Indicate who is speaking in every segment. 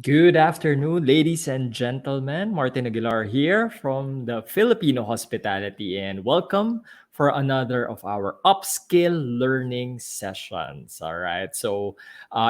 Speaker 1: Good afternoon, ladies and gentlemen. Martin Aguilar here from the Filipino Hospitality, and welcome for another of our upskill learning sessions. All right.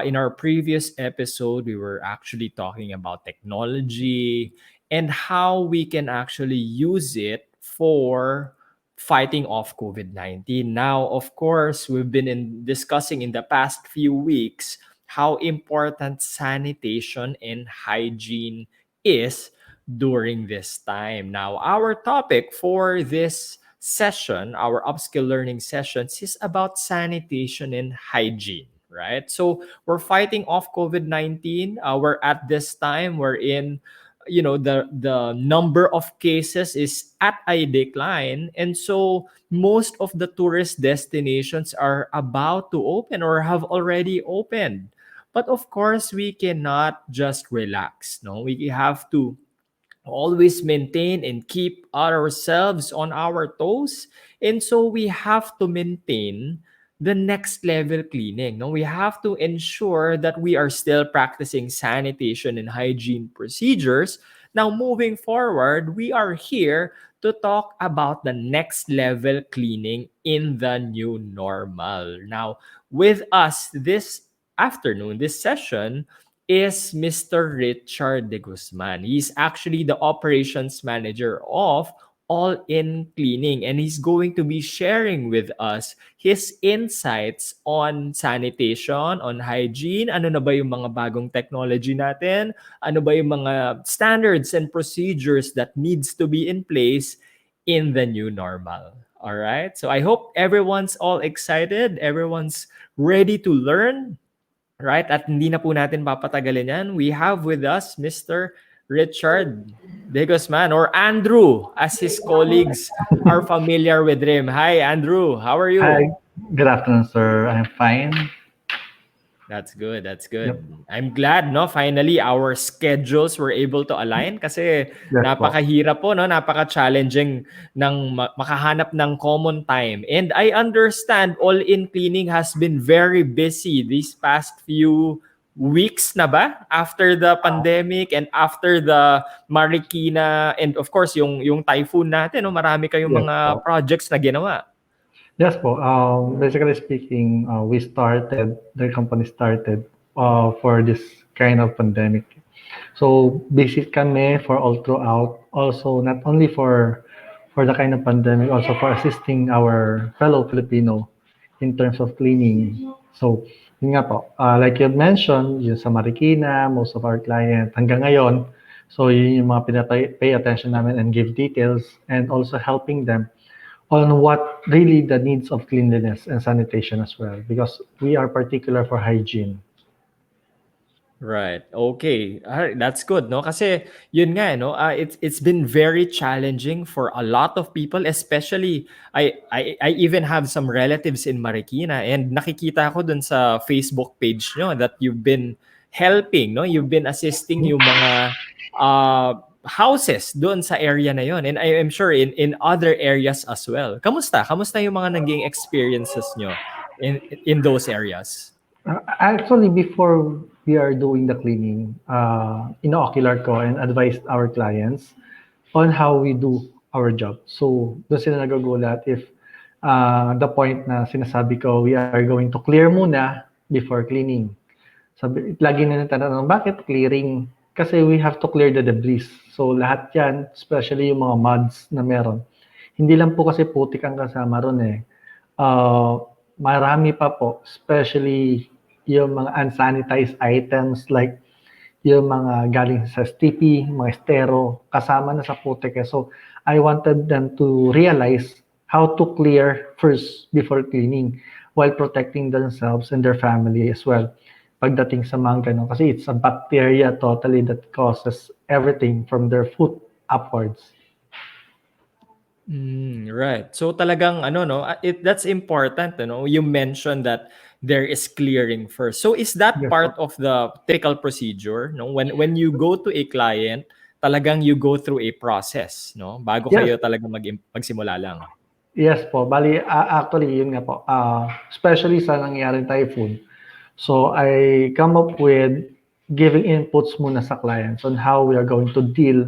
Speaker 1: In our previous episode, we were actually talking about technology and how we can actually use it for fighting off COVID-19. Now, of course, we've been discussing in the past few weeks how important sanitation and hygiene is during this time. Now, our topic for this session, our upskill learning sessions, is about sanitation and hygiene, right? So we're fighting off COVID-19. We're at this time, we're in the number of cases is at a decline, and so most of the tourist destinations are about to open or have already opened. But of course, we cannot just relax. No, we have to always maintain and keep ourselves on our toes. And so we have to maintain the next level cleaning. No, we have to ensure that we are still practicing sanitation and hygiene procedures. Now, moving forward, we are here to talk about the next level cleaning in the new normal. Now, with us this afternoon, this session, is Mr. Richard de Guzman. He's actually the operations manager of All In Cleaning, and he's going to be sharing with us his insights on sanitation, on hygiene, ano na ba yung mga bagong technology natin, ano ba yung mga standards and procedures that needs to be in place in the new normal. All right? So I hope everyone's all excited, everyone's ready to learn. Right? At hindi na po natin papatagalin yan. We have with us Mr. Richard de Guzman, or Andrew, as his colleagues are familiar with him. Hi, Andrew. How are
Speaker 2: Hi,
Speaker 1: you?
Speaker 2: good afternoon, sir. I'm fine.
Speaker 1: That's good. That's good.
Speaker 2: Yep.
Speaker 1: I'm glad, no? Finally, our schedules were able to align kasi
Speaker 2: Yes po.
Speaker 1: napakahirap po, no? Napaka-challenging ng makahanap ng common time. And I understand All In Cleaning has been very busy these past few weeks na ba after the pandemic and after the Marikina, and of course yung typhoon natin, no? Marami kayong
Speaker 2: Yes
Speaker 1: mga
Speaker 2: po.
Speaker 1: projects na ginawa.
Speaker 2: Yes po. Basically speaking, the company started for this kind of pandemic. So basic kami for all throughout. Also, not only for the kind of pandemic, also for assisting our fellow Filipino in terms of cleaning. So, yun nga po, like you mentioned, yung sa Marikina, most of our client hanggang ngayon, so yun yung mga pinapay attention namin and give details and also helping them on what really the needs of cleanliness and sanitation as well, because we are particular for hygiene.
Speaker 1: Right. Okay. That's good, no? Kasi yun nga, no? It's been very challenging for a lot of people, especially I even have some relatives in Marikina, and nakikita ko dun sa Facebook page nyo that you've been helping, no? You've been assisting yung mga houses doon sa area na yon, and I am sure in other areas as well. Kamusta? Kamusta yung mga naging experiences nyo in those areas?
Speaker 2: Actually, before we are doing the cleaning, ino-ocular ko and advise our clients on how we do our job. So, doon sila nagugulat if the point na sinasabi ko, we are going to clear muna before cleaning. Sabi, lagi na natatanong, bakit clearing? Kasi we have to clear the debris. So, lahat yan, especially yung mga muds na meron. Hindi lang po kasi putik ang kasama ron eh. Uh, Marami pa po, especially yung mga unsanitized items like yung mga galing sa STP, mga estero, kasama na sa putik. So, I wanted them to realize how to clear first before cleaning while protecting themselves and their family as well. Pagdating sa mga ganun. Kasi it's a bacteria totally that causes everything from their foot upwards.
Speaker 1: Right. So talagang ano, no, that's important, no? You mentioned that there is clearing first. So is that
Speaker 2: Yes
Speaker 1: part
Speaker 2: po.
Speaker 1: of the typical procedure, no? When you go to a client, talagang you go through a process, no? Bago
Speaker 2: Yes,
Speaker 1: kayo talaga magsimula lang.
Speaker 2: yes po. Bali, actually, yun nga po. Especially sa nangyaring typhoon. So, I come up with giving inputs muna sa clients on how we are going to deal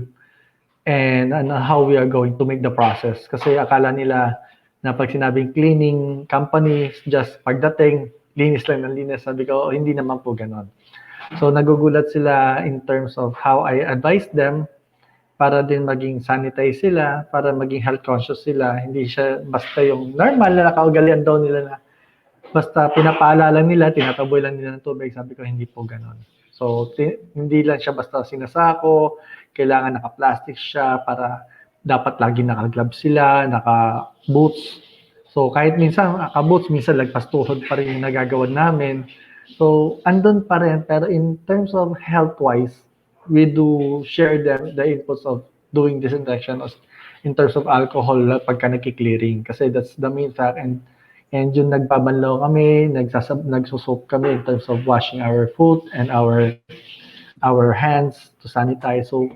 Speaker 2: and how we are going to make the process. Kasi akala nila na pag sinabing cleaning company, just pagdating, linis lang ng linis. Sabi ko, "Oh, hindi naman po ganon." So nagugulat sila in terms of how I advise them para din maging sanitize sila, para maging health conscious sila. Hindi siya basta yung normal na nakaugalian daw nila na basta pinapaalala nila, tinataboy lang nila ng tubig. Sabi ko, hindi po ganon. So, hindi lang siya basta sinasako, kailangan naka-plastic siya para dapat lagi naka-gloves sila, naka-boots. So, kahit minsan naka-boots, minsan lagpas tuhod pa rin yung nagagawa namin. So, andun pa rin. Pero in terms of health-wise, we do share them the inputs of doing disinfection in terms of alcohol pagka nagki-clearing. Kasi that's the main fact. And yung nagbabanlaw kami, nagsusop kami in terms of washing our foot and our hands to sanitize. So,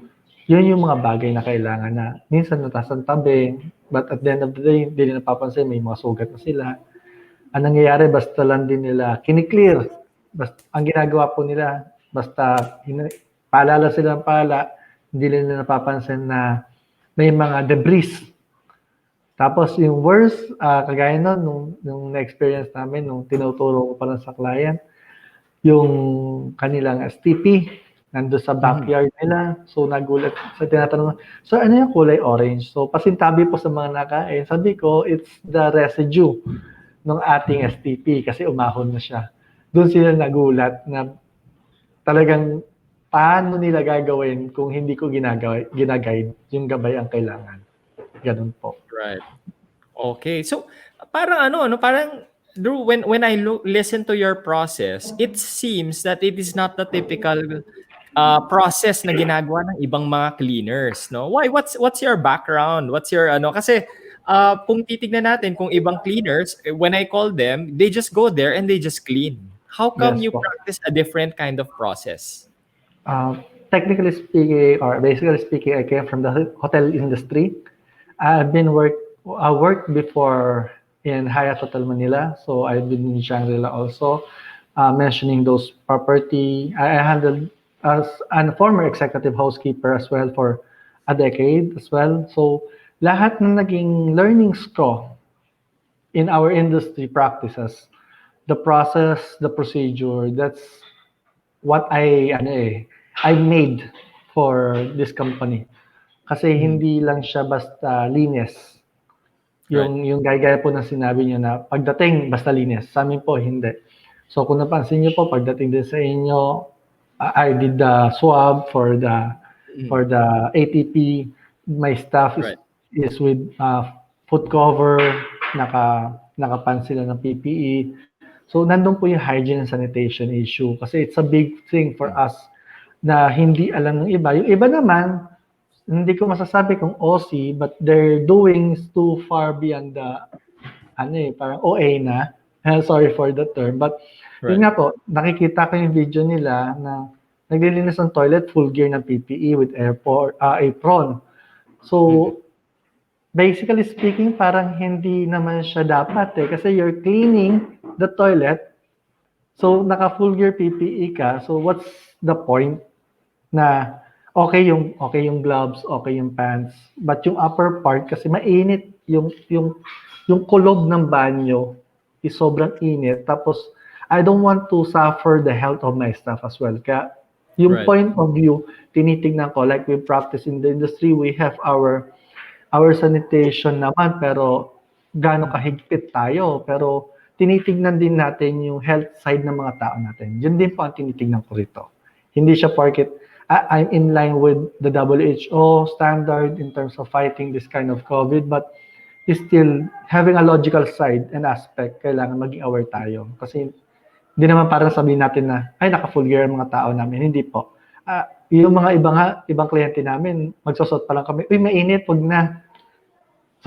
Speaker 2: yun yung mga bagay na kailangan na minsan natasan tabi, but at the end of the day, hindi nila napapansin, may mga sugat na sila. Ang nangyayari, basta lang din nila kiniklear. Basta, ang ginagawa po nila, basta paalala sila ng pala, hindi nila napapansin na may mga debris. Tapos yung worst, kagaya nun, nung na-experience namin, nung tinuturo ko pa lang sa client, yung kanilang STP, nando sa backyard nila. So nagulat sa tinatanong, so ano yung kulay orange? So pasintabi po sa mga nakain. Sabi ko, it's the residue ng ating STP kasi umahon na siya. Doon sila nagulat na talagang paano nila gagawin kung hindi ko ginaguide yung gabay ang kailangan. Ganun po.
Speaker 1: Right. Okay. So, parang parang Drew, when I listen to your process, it seems that it is not the typical process na ginagawa ng ibang mga cleaners, no? Why? What's your background? What's your kasi kung titignan natin kung ibang cleaners, when I call them, they just go there and they just clean. How come
Speaker 2: Yes
Speaker 1: you
Speaker 2: po.
Speaker 1: practice a different kind of process?
Speaker 2: Technically speaking, or basically speaking, I came from the hotel industry. I worked before in Hyatt Hotel Manila, so I've been in Shangri-La also. Mentioning those property, I handled as a former executive housekeeper as well for a decade as well. So lahat ng naging learnings ko in our industry practices, the process, the procedure, that's what I made for this company. Kasi hindi lang siya basta linis.
Speaker 1: Right.
Speaker 2: Yung gaya po ng sinabi niyo na pagdating basta linis. Sa amin po hindi. So kung napansin niyo po pagdating din sa inyo, I did the swab for the ATP. My staff
Speaker 1: Right.
Speaker 2: is with foot cover, nakapan sila ng PPE. So nandun po yung hygiene and sanitation issue kasi it's a big thing for us na hindi alam ng iba. Yung iba naman, hindi ko masasabi kung OC, but they're doing too far beyond the, parang OA na. Sorry for the term. But
Speaker 1: Right.
Speaker 2: yun nga po, nakikita ko yung video nila na naglilinis ng toilet, full gear ng PPE with apron. So, basically speaking, parang hindi naman siya dapat kasi you're cleaning the toilet. So, naka full gear PPE ka. So, what's the point na okay yung gloves, okay yung pants, but yung upper part kasi mainit yung kulob ng banyo is sobrang init. Tapos I don't want to suffer the health of my staff as well. Kaya yung
Speaker 1: Right.
Speaker 2: point of view tinitingnan ko, like we practice in the industry, we have our sanitation naman, pero gaano kahigpit tayo, pero tinitingnan din natin yung health side ng mga tao natin. Yun din po ang tinitingnan ko rito. Hindi siya porket I'm in line with the WHO standard in terms of fighting this kind of COVID, but is still having a logical side and aspect, kailangan maging aware tayo. Kasi hindi naman parang sabihin natin na, ay, naka-full gear ang mga tao namin. Hindi po. Yung mga ibang kliyente namin, magsusot pa lang kami, uy, mainit, wag na.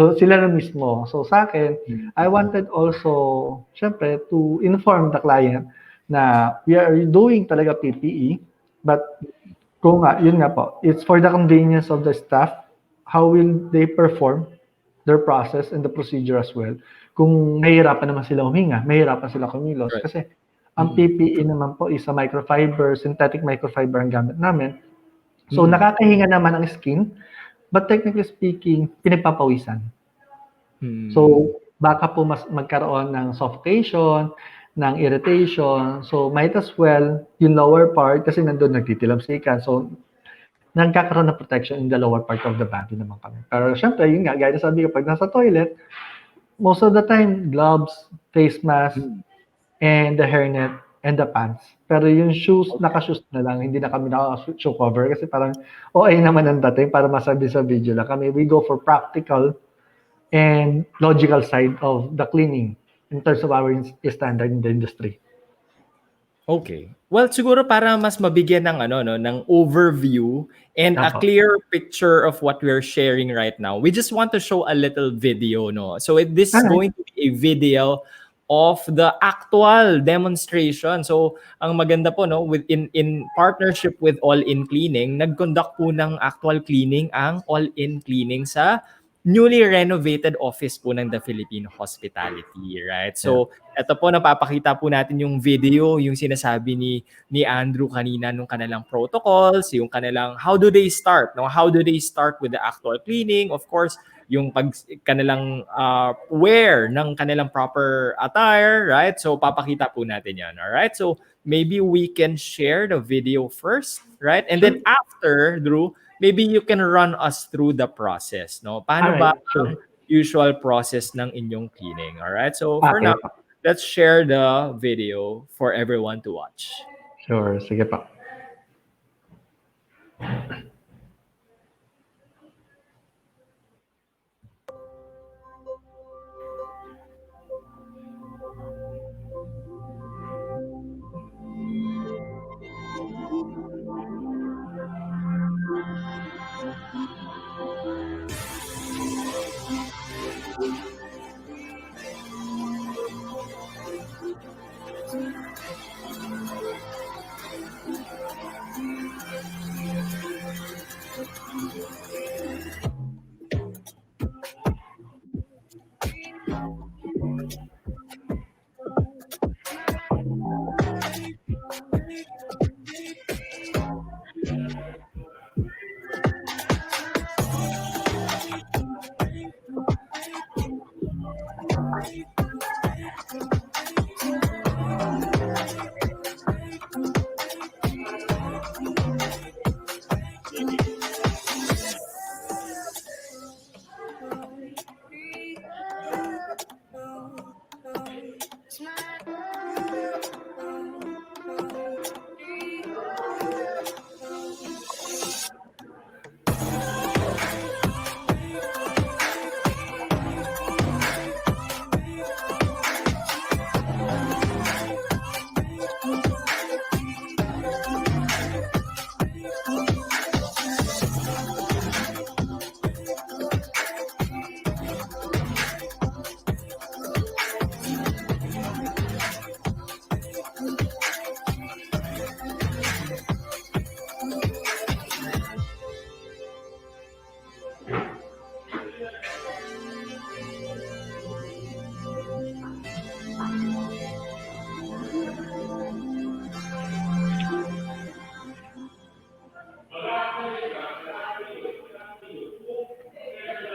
Speaker 2: So, sila na mismo. So, sa akin, I wanted also, syempre, to inform the client na we are doing talaga PPE, but kung yun nga po, it's for the convenience of the staff, how will they perform their process and the procedure as well. Kung mahihirapan naman sila huminga, mahihirapan sila kumilos.
Speaker 1: Right.
Speaker 2: Kasi Ang PPE naman po is a microfiber, synthetic microfiber ang gamit namin. So,
Speaker 1: Mm.
Speaker 2: nakakahinga naman ang skin, but technically speaking, pinagpapawisan.
Speaker 1: Mm.
Speaker 2: So, baka po mas magkaroon ng suffocation, ng irritation. So, might as well, yung lower part, kasi nandun nagtitilamsikan. So, nagkakaroon ng protection in the lower part of the body naman kami. Pero syempre, yun nga, gaya na sabi ko, pag nasa toilet, most of the time, gloves, face mask,
Speaker 1: Mm.
Speaker 2: and the hairnet, and the pants. Pero yung shoes,
Speaker 1: Okay.
Speaker 2: naka-shoes na lang, hindi na kami naka-shoe cover kasi parang OA naman ang dating para masabi sa video lang kami. We go for practical and logical side of the cleaning in terms of our standard in the industry.
Speaker 1: Okay. Well, siguro para mas mabigyan ng ano no, ng overview and a
Speaker 2: Apo.
Speaker 1: clear picture of what we're sharing right now. We just want to show a little video no. So this is
Speaker 2: Alright.
Speaker 1: going to be a video of the actual demonstration. So ang maganda po no, with in partnership with All In Cleaning, nag-conduct po ng actual cleaning ang All In Cleaning sa newly renovated office po ng The Filipino Hospitality, right?
Speaker 2: Yeah.
Speaker 1: So eto po, napapakita po natin yung video, yung sinasabi ni Andrew kanina nung kanilang protocols, yung kanilang how do they start, no? How do they start with the actual cleaning? Of course, yung kanilang wear ng kanilang proper attire, right? So papakita po natin 'yan, all right? So maybe we can share the video first, right? And
Speaker 2: Sure.
Speaker 1: then after, Drew, maybe you can run us through the process, no? Paano ba
Speaker 2: Alright, sure.
Speaker 1: ang usual process ng inyong cleaning, all right? So for
Speaker 2: Okay
Speaker 1: now,
Speaker 2: po.
Speaker 1: let's share the video for everyone to watch.
Speaker 2: Sure, sige po.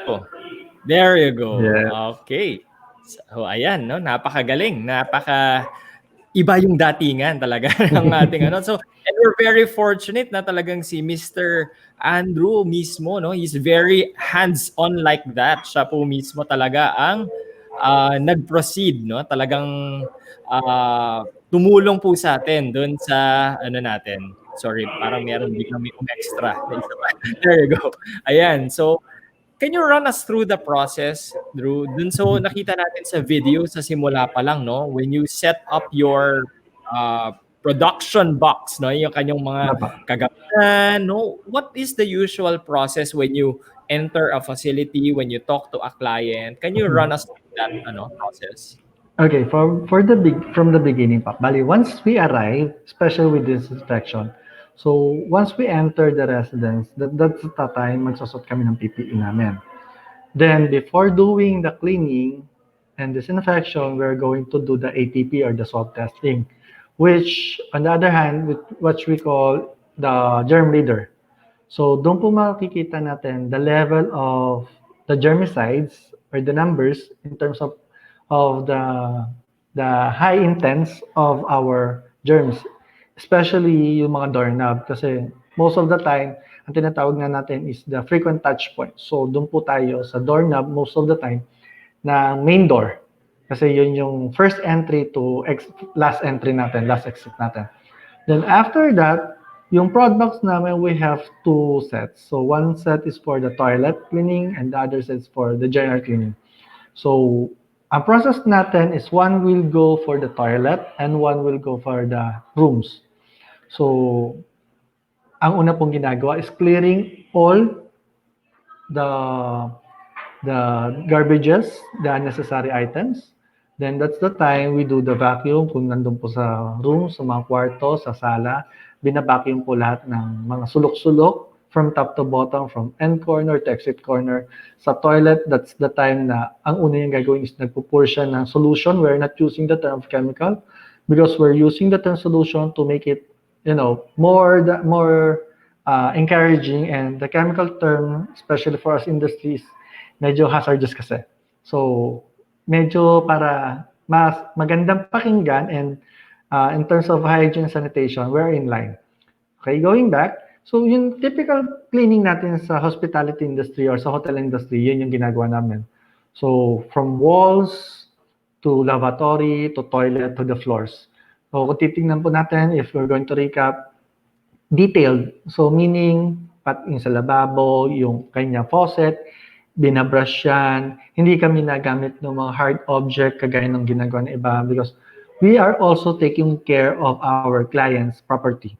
Speaker 1: Oh, there you go.
Speaker 2: Yes.
Speaker 1: Okay. So ayan, no, napakagaling, iba yung datingan talaga ng ating ano. So, and we're very fortunate na talagang si Mr. Andrew mismo, no, he's very hands-on like that. Siya po mismo talaga ang nag-proceed, no? Talagang tumulong po sa atin doon sa ano natin. Sorry, parang meron biglang may extra na isa pa. There you go. Ayan. So, can you run us through the process, Drew? Dun so nakita natin sa video sa simula pa lang, no? When you set up your production box, no? Yung kanyang mga
Speaker 2: Apa.
Speaker 1: kagamitan, no? What is the usual process when you enter a facility, when you talk to a client? Can you run us through that process?
Speaker 2: Okay, from the beginning pa. Bali, once we arrive, especially with disinfection, so once we enter the residence, that's the time magsusot kami ng PPE namin. Then, before doing the cleaning and disinfection, we're going to do the ATP or the swab testing. which on the other hand, with what we call the germ reader. So doon po makikita natin the level of the germicides or the numbers in terms of the high intents of our germs, especially yung mga doorknob kasi most of the time ang tinatawag na natin is the frequent touch point. So doon po tayo sa doorknob most of the time na main door kasi yun yung first entry to last entry natin, last exit natin. Then after that, yung products namin, we have two sets. So one set is for the toilet cleaning and the other set is for the general cleaning. So ang process natin is one will go for the toilet and one will go for the rooms. So ang una pong ginagawa is clearing all the garbages, the unnecessary items. Then that's the time we do the vacuum kung nandun po sa room, sa mga kwarto, sa sala. Binabacuum po lahat ng mga sulok-sulok from top to bottom, from end corner to exit corner. Sa toilet, that's the time na ang una yung gagawin is nagpupur siya ng solution. We're not using the term chemical because we're using the term solution to make it, more encouraging, and the chemical term, especially for us industries, medyo hazardous kasi. So, medyo para mas magandang pakinggan and in terms of hygiene and sanitation, we're in line. Okay, going back, so yung typical cleaning natin sa hospitality industry or sa hotel industry, yun yung ginagawa namin. So, from walls to lavatory to toilet to the floors. So, kung titingnan po natin, if we're going to recap, detailed. So, meaning, yung sa lababo, yung kanyang faucet, binabrush yan. Hindi kami nagamit ng mga hard object kagaya ng ginagawa ng iba because we are also taking care of our clients' property.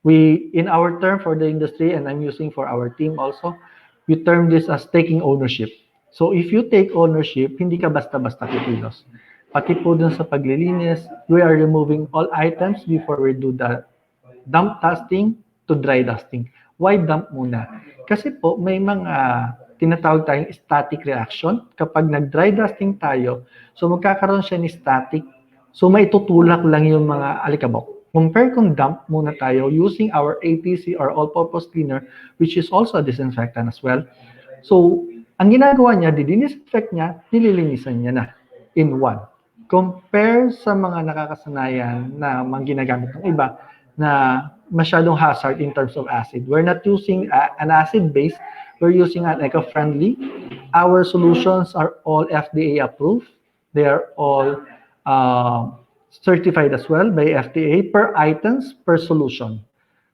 Speaker 2: We, in our term for the industry, and I'm using for our team also, we term this as taking ownership. So if you take ownership, hindi ka basta-basta kikilos. Pati po dun sa paglilinis, we are removing all items before we do the damp dusting to dry dusting. Why damp muna? Kasi po may mga tinatawag tayong static reaction. Kapag nag-dry dusting tayo, so magkakaroon siya ni static. So maitutulak lang yung mga alikabok. Compare kung damp muna tayo using our APC or all-purpose cleaner, which is also a disinfectant as well. So, ang ginagawa niya, disinfect niya, nililinisan niya na in one. Compare sa mga nakakasanayan na mga ginagamit ng iba na masyadong hazard in terms of acid. We're not using an acid base, we're using an eco-friendly. Our solutions are all FDA approved. They are all certified as well by FDA per items, per solution.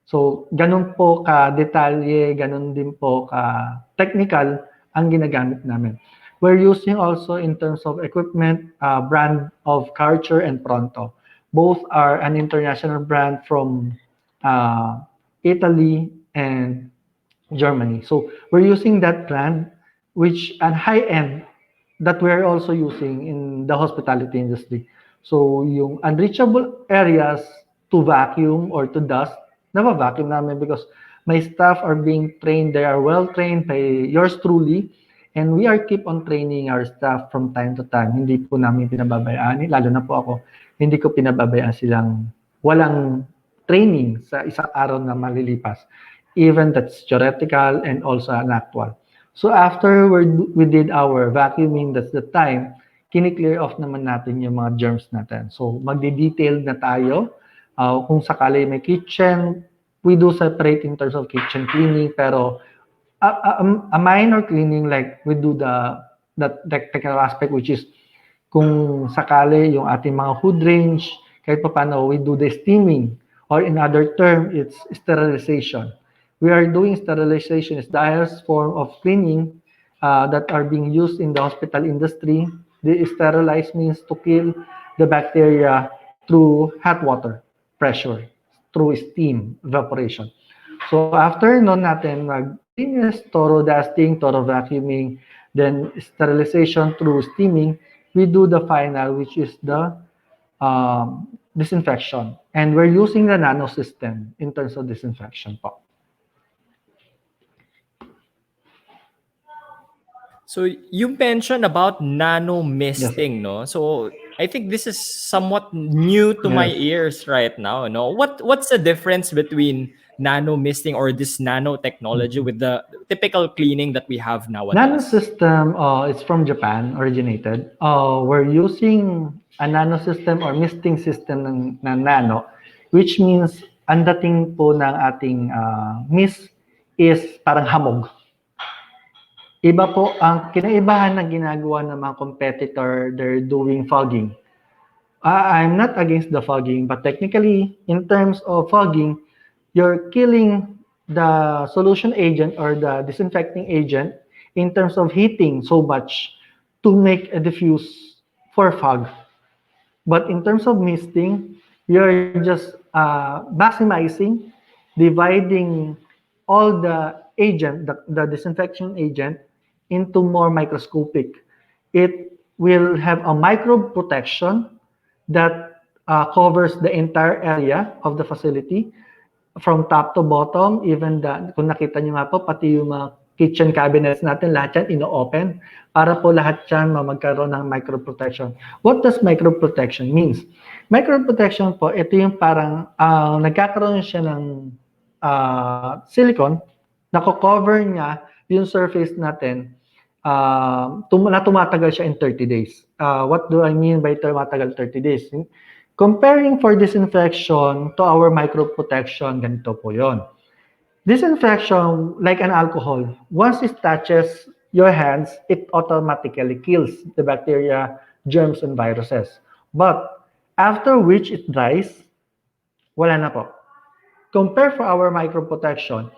Speaker 2: So, ganun po ka-detalye, ganun din po ka-technical ang ginagamit namin. We're using also in terms of equipment, brand of Karcher and Pronto. Both are an international brand from Italy and Germany. So we're using that brand, which and high-end that we're also using in the hospitality industry. So yung unreachable areas to vacuum or to dust, na-vacuum namin because my staff are being trained, they are well trained by yours truly, and we are keep on training our staff from time to time. Hindi po namin pinababayaan, lalo na po ako, hindi ko pinababayaan silang walang training sa isang araw na malilipas. Even that's theoretical and also an actual. So after we did our vacuuming, that's the time, kini-clear off naman natin yung mga germs natin. So magdi-detail na tayo. Kung sakali may kitchen, we do separate in terms of kitchen cleaning, pero a minor cleaning, like we do the technical aspect, which is kung sakali yung ating mga hood range, kahit pa paano, we do the steaming, or in other term, it's sterilization. We are doing sterilization. It's the highest form of cleaning that are being used in the hospital industry. The sterilize means to kill the bacteria through hot water pressure, through steam evaporation. So after nun natin mag-cleanliness, thorough dusting, thorough vacuuming, then sterilization through steaming, we do the final, which is the disinfection. And we're using the nano system in terms of disinfection po.
Speaker 1: So you mentioned about nano misting, no? So I think this is somewhat new to my
Speaker 2: Yes.
Speaker 1: ears right now. No, what's the difference between nano misting or this nanotechnology with the typical cleaning that we have
Speaker 2: Nano
Speaker 1: nowadays?
Speaker 2: system is from Japan, originated. We're using a nano system or misting system ng nano, which means ang dating po ng ating mist is parang hamog. Iba po ang kinaibahan ng ginagawa ng mga competitor, they're doing fogging. I'm not against the fogging, but technically, in terms of fogging, you're killing the solution agent or the disinfecting agent in terms of heating so much to make a diffuse for fog. But in terms of misting, you're just maximizing, dividing all the agent, the disinfection agent, into more microscopic. It will have a microbe protection that covers the entire area of the facility from top to bottom, even kung nakita nyo nga po, pati yung mga kitchen cabinets natin, lahat yan ino-open para po lahat yan magkaroon ng microprotection. What does microprotection means? Microprotection po, ito yung parang nagkakaroon siya ng silicone, nako-cover niya yung surface natin na tumatagal siya in 30 days. What do I mean by tumatagal 30 days? Comparing for disinfection to our microprotection, ganito po yon. Disinfection, like an alcohol, once it touches your hands, it automatically kills the bacteria, germs, and viruses. But after which it dries, wala na po. Compare for our microprotection,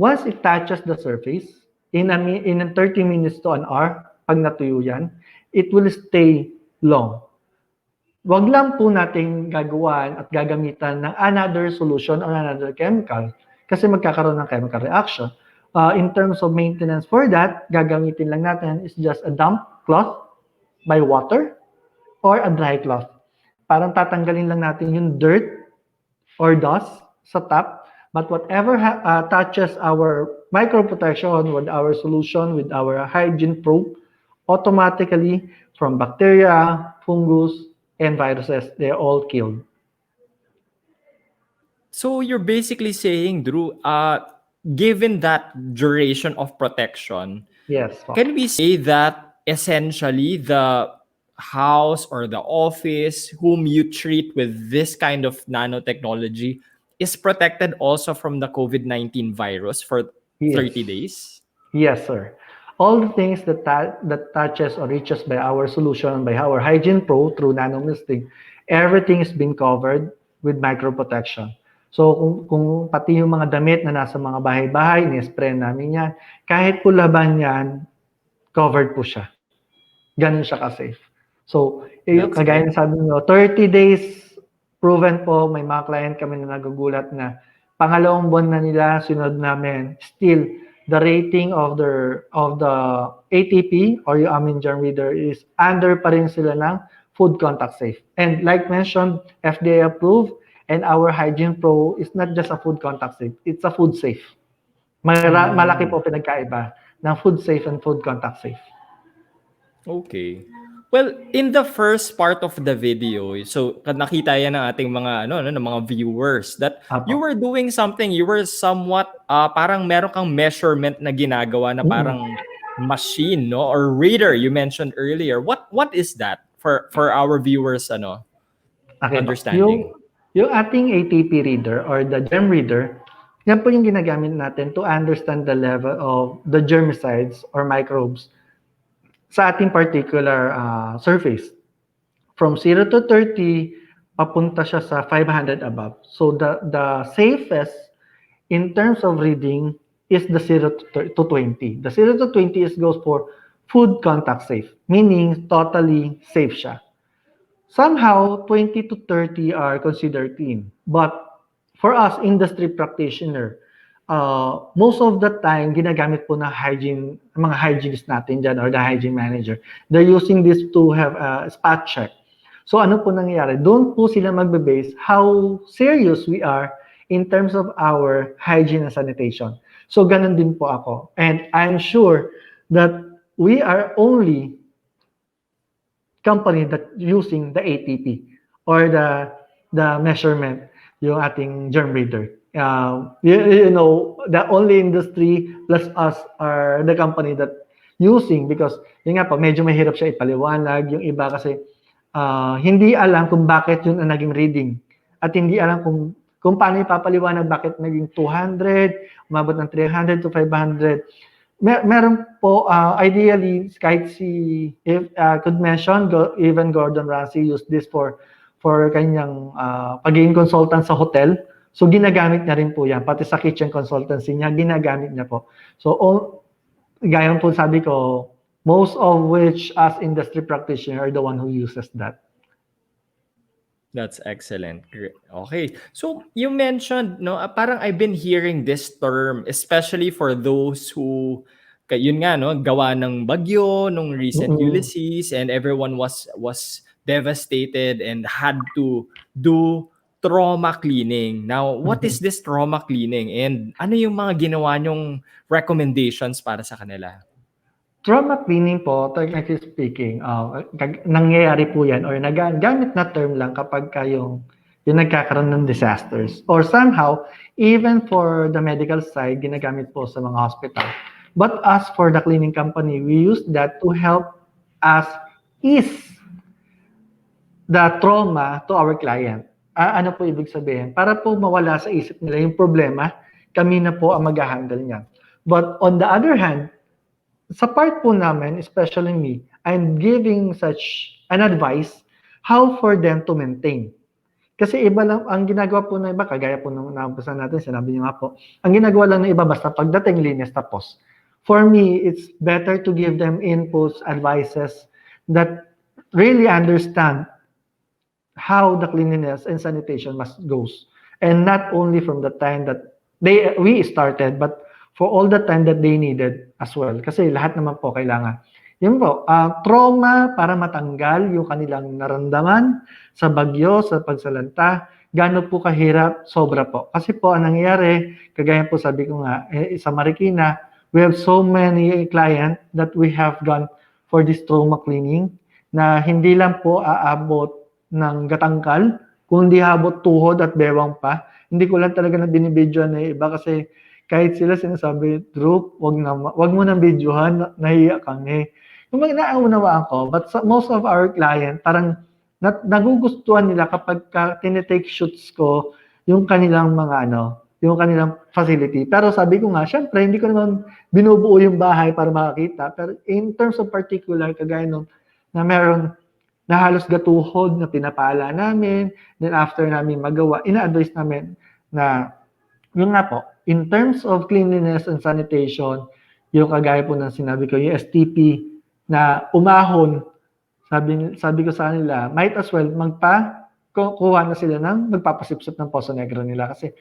Speaker 2: once it touches the surface, in 30 minutes to an hour, pag natuyo yan, it will stay long. Wag lang po nating gagawan at gagamitan ng another solution or another chemical kasi magkakaroon ng chemical reaction. In terms of maintenance for that, gagamitin lang natin is just a damp cloth by water or a dry cloth. Parang tatanggalin lang natin yung dirt or dust sa top, but whatever touches our microprotection with our solution, with our hygiene probe, automatically from bacteria, fungus, and viruses, they're all killed.
Speaker 1: So you're basically saying, Drew, given that duration of protection,
Speaker 2: Yes.
Speaker 1: can we say that essentially the house or the office whom you treat with this kind of nanotechnology is protected also from the COVID-19 virus for
Speaker 2: Yes.
Speaker 1: 30 days?
Speaker 2: Yes, sir. All the things that touches or reaches by our solution, by our Hygiene Pro through nanomisting, everything is being covered with microprotection. So kung pati yung mga damit na nasa mga bahay-bahay, ni-spray namin yan, kahit po laban yan, covered po siya. Ganun siya ka-safe. So,
Speaker 1: That's
Speaker 2: kagaya
Speaker 1: great.
Speaker 2: na sabi nyo, 30 days proven po, may mga client kami na nagugulat na pangalawang buwan na nila, sunod namin, still, the rating of the ATP or yung aming germ reader is under pa rin sila ng food contact safe. And like mentioned, FDA approved, and our Hygiene Pro is not just a food contact safe, it's a food safe. Malaki po pinagkaiba ng food safe and food contact safe.
Speaker 1: Okay. Well, in the first part of the video, so nakita yan ng ating mga ng mga viewers that you
Speaker 2: Apo.
Speaker 1: were doing something, you were somewhat parang meron kang measurement na ginagawa na parang machine, no, or reader you mentioned earlier. What is that for our viewers
Speaker 2: Okay po.
Speaker 1: understanding?
Speaker 2: Yung ating ATP reader or the germ reader, yan po yung ginagamit natin to understand the level of the germicides or microbes sa ating particular surface. From 0 to 30, papunta siya sa 500 above. So the safest in terms of reading is the 0 to 20. The 0 to 20 goes for food contact safe, meaning totally safe siya. Somehow, 20 to 30 are considered clean. But for us, industry practitioner, most of the time, ginagamit po na mga hygienist natin dyan or the hygiene manager. They're using this to have a spot check. So ano po nangyayari? Doon po sila magbe-base how serious we are in terms of our hygiene and sanitation. So ganun din po ako. And I'm sure that we are only company that using the ATP or the measurement, yung ating germ reader. You know, the only industry plus us are the company that using because yun nga po, medyo mahirap siya ipaliwanag. Yung iba kasi hindi alam kung bakit yun ang naging reading at hindi alam kung paano ipapaliwanag bakit naging 200, umabot ng 300 to 500. Meron po, ideally, kahit if could mention, even Gordon Ramsay used this for kanyang pagiging consultant sa hotel. So, ginagamit niya rin po yan. Pati sa kitchen consultancy niya, ginagamit niya po. So, gaya po sabi ko, most of which as industry practitioner are the one who uses that.
Speaker 1: That's excellent. Okay. So you mentioned, no, parang I've been hearing this term, especially for those who, yun nga, no, gawa ng bagyo, nung recent Ulysses, and everyone was devastated and had to do trauma cleaning. Now, what is this trauma cleaning? And ano yung mga ginawa nyong recommendations para sa kanila?
Speaker 2: Trauma cleaning po, technically speaking, nangyayari po yan or gamit na term lang kapag yung nagkakaroon ng disasters. Or somehow, even for the medical side, ginagamit po sa mga hospital. But as for the cleaning company, we use that to help us ease the trauma to our client. Ano po ibig sabihin? Para po mawala sa isip nila yung problema, kami na po ang mag-handle niya. But on the other hand, sa part po namin, especially me, I'm giving such an advice how for them to maintain. Kasi iba lang, ang ginagawa po ng iba, kagaya po nung nabasa natin, sinabi niyo nga po, ang ginagawa lang ng iba, basta pagdating linis tapos. For me, it's better to give them inputs, advices that really understand how the cleanliness and sanitation must goes. And not only from the time that we started, but for all the time that they needed as well. Kasi lahat naman po kailangan. Yun po, trauma para matanggal yung kanilang naramdaman sa bagyo, sa pagsalanta, gaano po kahirap, sobra po. Kasi po, ang nangyayari, kagaya po sabi ko nga, sa Marikina, we have so many clients that we have gone for this trauma cleaning na hindi lang po aabot ng gatangkal, kundi abot tuhod at bewang pa. Hindi ko lang talaga na binibidyoan na iba kasi kahit sila sinasabi, Drew, wag mo nang videohan, nahiya kami. Yung mga naunawaan ko, but most of our client, parang nagugustuhan nila kapag tinitake shoots ko yung kanilang mga yung kanilang facility. Pero sabi ko nga, syempre, hindi ko naman binubuo yung bahay para makakita. Pero in terms of particular, kagaya nung na meron na halos gatuhod na pinapala namin, then after namin magawa, ina-advise namin na yun nga po, in terms of cleanliness and sanitation, yung kagaya po ng sinabi ko, yung STP na umahon, sabi ko sa kanila, might as well kuha na sila magpapasipsip ng Poso Negro nila kasi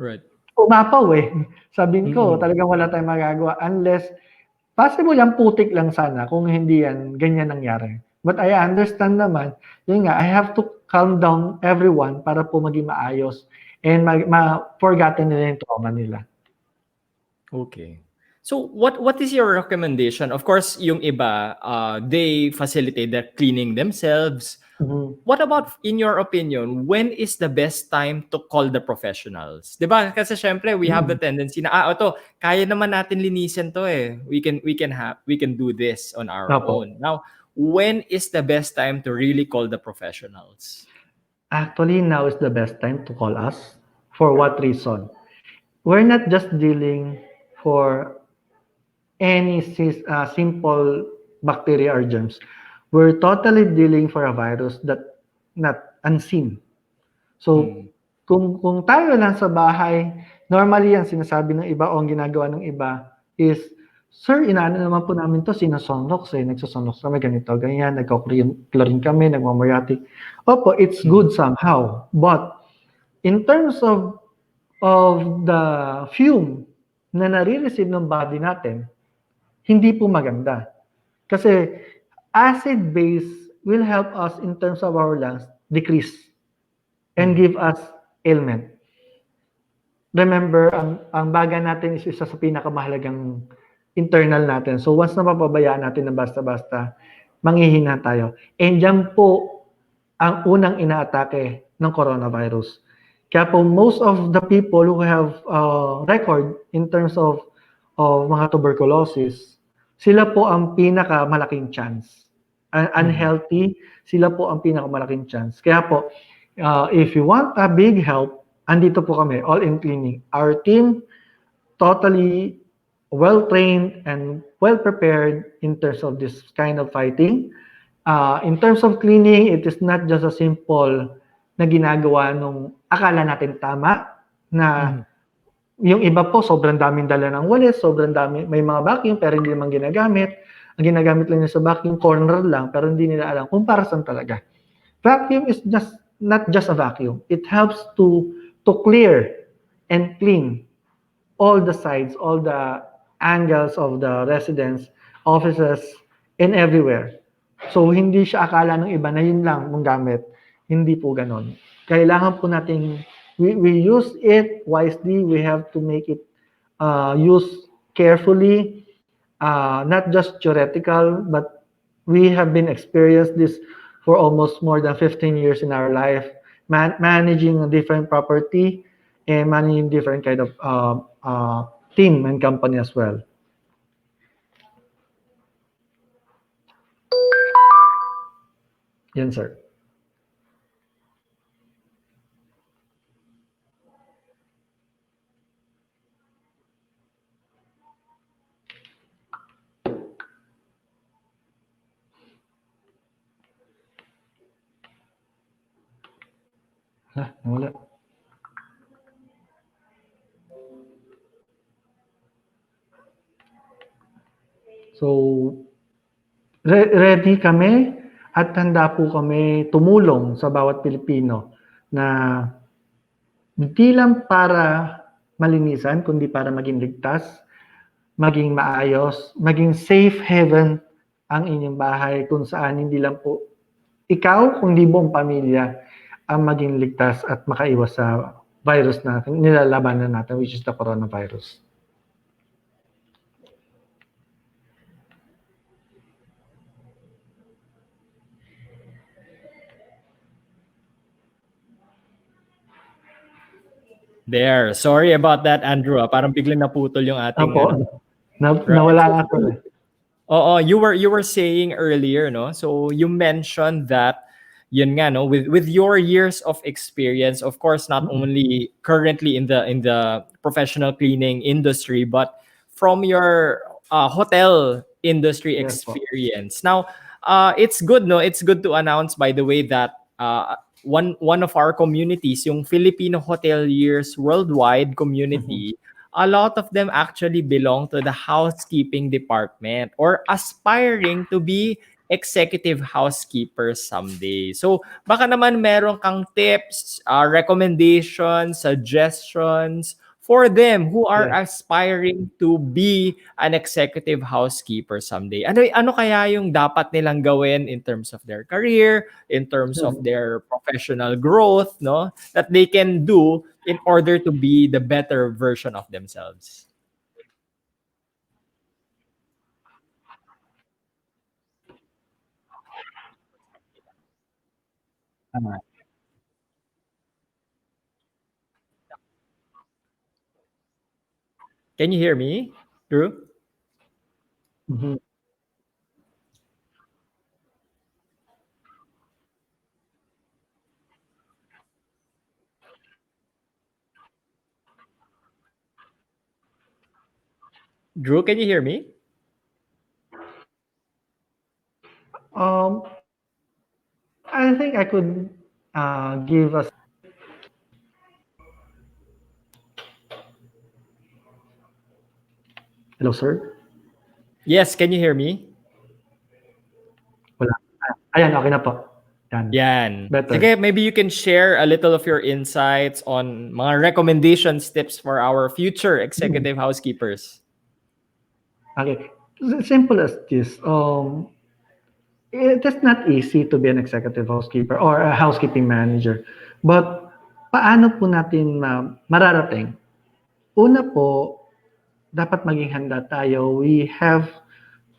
Speaker 1: right.
Speaker 2: Umapaw eh. Sabi ko, talagang wala tayong magagawa unless possible yung putik lang sana kung hindi yan ganyan nangyari. But I understand naman, yun nga, I have to calm down everyone para po maging maayos and forgotten nila yung trauma nila.
Speaker 1: Okay. So what is your recommendation? Of course, yung iba, they facilitate the cleaning themselves. What about, in your opinion, when is the best time to call the professionals? Diba? Kasi syempre, we have the tendency na, ito, kaya naman natin linisin to eh. We can do this on our own. Now, when is the best time to really call the professionals?
Speaker 2: Actually, now is the best time to call us. For what reason? We're not just dealing for any simple bacteria or germs. We're totally dealing for a virus that not unseen. So, kung tayo lang sa bahay, normally yan sinasabi ng iba o ang ginagawa ng iba is, sir, inaano naman po namin to, sinasonrox eh, nagsasonrox kami, ganito, ganyan, nagko-chlorine kami, nagmamoyatic. Opo, it's good somehow. But, in terms of the fume na nare-receive ng body natin, hindi po maganda. Kasi, acid base will help us in terms of our lungs decrease and give us ailment. Remember, ang baga natin is isa sa pinakamahalagang internal natin. So once na mapabayaan natin na basta-basta, manghihina tayo. And yan po ang unang inaatake ng coronavirus. Kaya po most of the people who have record in terms of mga tuberculosis, sila po ang pinakamalaking chance. Unhealthy, sila po ang pinakamalaking chance. Kaya po, if you want a big help, andito po kami, all in cleaning. Our team, totally well-trained and well-prepared in terms of this kind of fighting. In terms of cleaning, it is not just a simple na ginagawa nung akala natin tama, na yung iba po sobrang daming dala ng walis, sobrang dami, may mga vacuum pero hindi naman ginagamit. Ang ginagamit lang nila sa vacuum, corner lang, pero hindi nila alam kung para saan talaga. Vacuum is just not just a vacuum. It helps to clear and clean all the sides, all the angles of the residence, offices, and everywhere. So, hindi siya akala ng iba na yun lang mong gamit. Hindi po ganon. Kailangan po natin, we use it wisely. We have to make it use carefully, not just theoretical, but we have been experienced this for almost more than 15 years in our life, managing a different property and managing different kind of team and company as well. Yan, sir. Nawala. So, ready kami at handa po kami tumulong sa bawat Pilipino na hindi lang para malinisan, kundi para maging ligtas, maging maayos, maging safe haven ang inyong bahay kung saan hindi lang po ikaw, kundi buong pamilya ang maging ligtas at makaiwas sa virus na nilalabanan natin, which is the coronavirus.
Speaker 1: There. Sorry about that, Andrew. Parang biglang naputol yung ating
Speaker 2: Nawala nga po.
Speaker 1: You were saying earlier, no? So you mentioned that yun nga, no, with your years of experience, of course, not only currently in the professional cleaning industry, but from your hotel industry experience. Now, it's good, no? It's good to announce, by the way, that one of our communities, yung Filipino Hoteliers Worldwide community, a lot of them actually belong to the housekeeping department or aspiring to be executive housekeepers someday. So, baka naman meron kang tips, recommendations, suggestions for them who are aspiring to be an executive housekeeper someday. Ano kaya yung dapat nilang gawin in terms of their career, in terms of their professional growth, no? That they can do in order to be the better version of themselves. Can you hear me, Drew? Drew, can you hear me?
Speaker 2: I think I could give us. Hello, sir?
Speaker 1: Yes, can you hear me?
Speaker 2: Wala. Ayan, okay na po.
Speaker 1: Yan.
Speaker 2: Better.
Speaker 1: Sige, maybe you can share a little of your insights on mga recommendations, tips for our future executive housekeepers.
Speaker 2: Okay. Simple as this. It is not easy to be an executive housekeeper or a housekeeping manager. But paano po natin mararating? Una po, dapat maging handa tayo. We have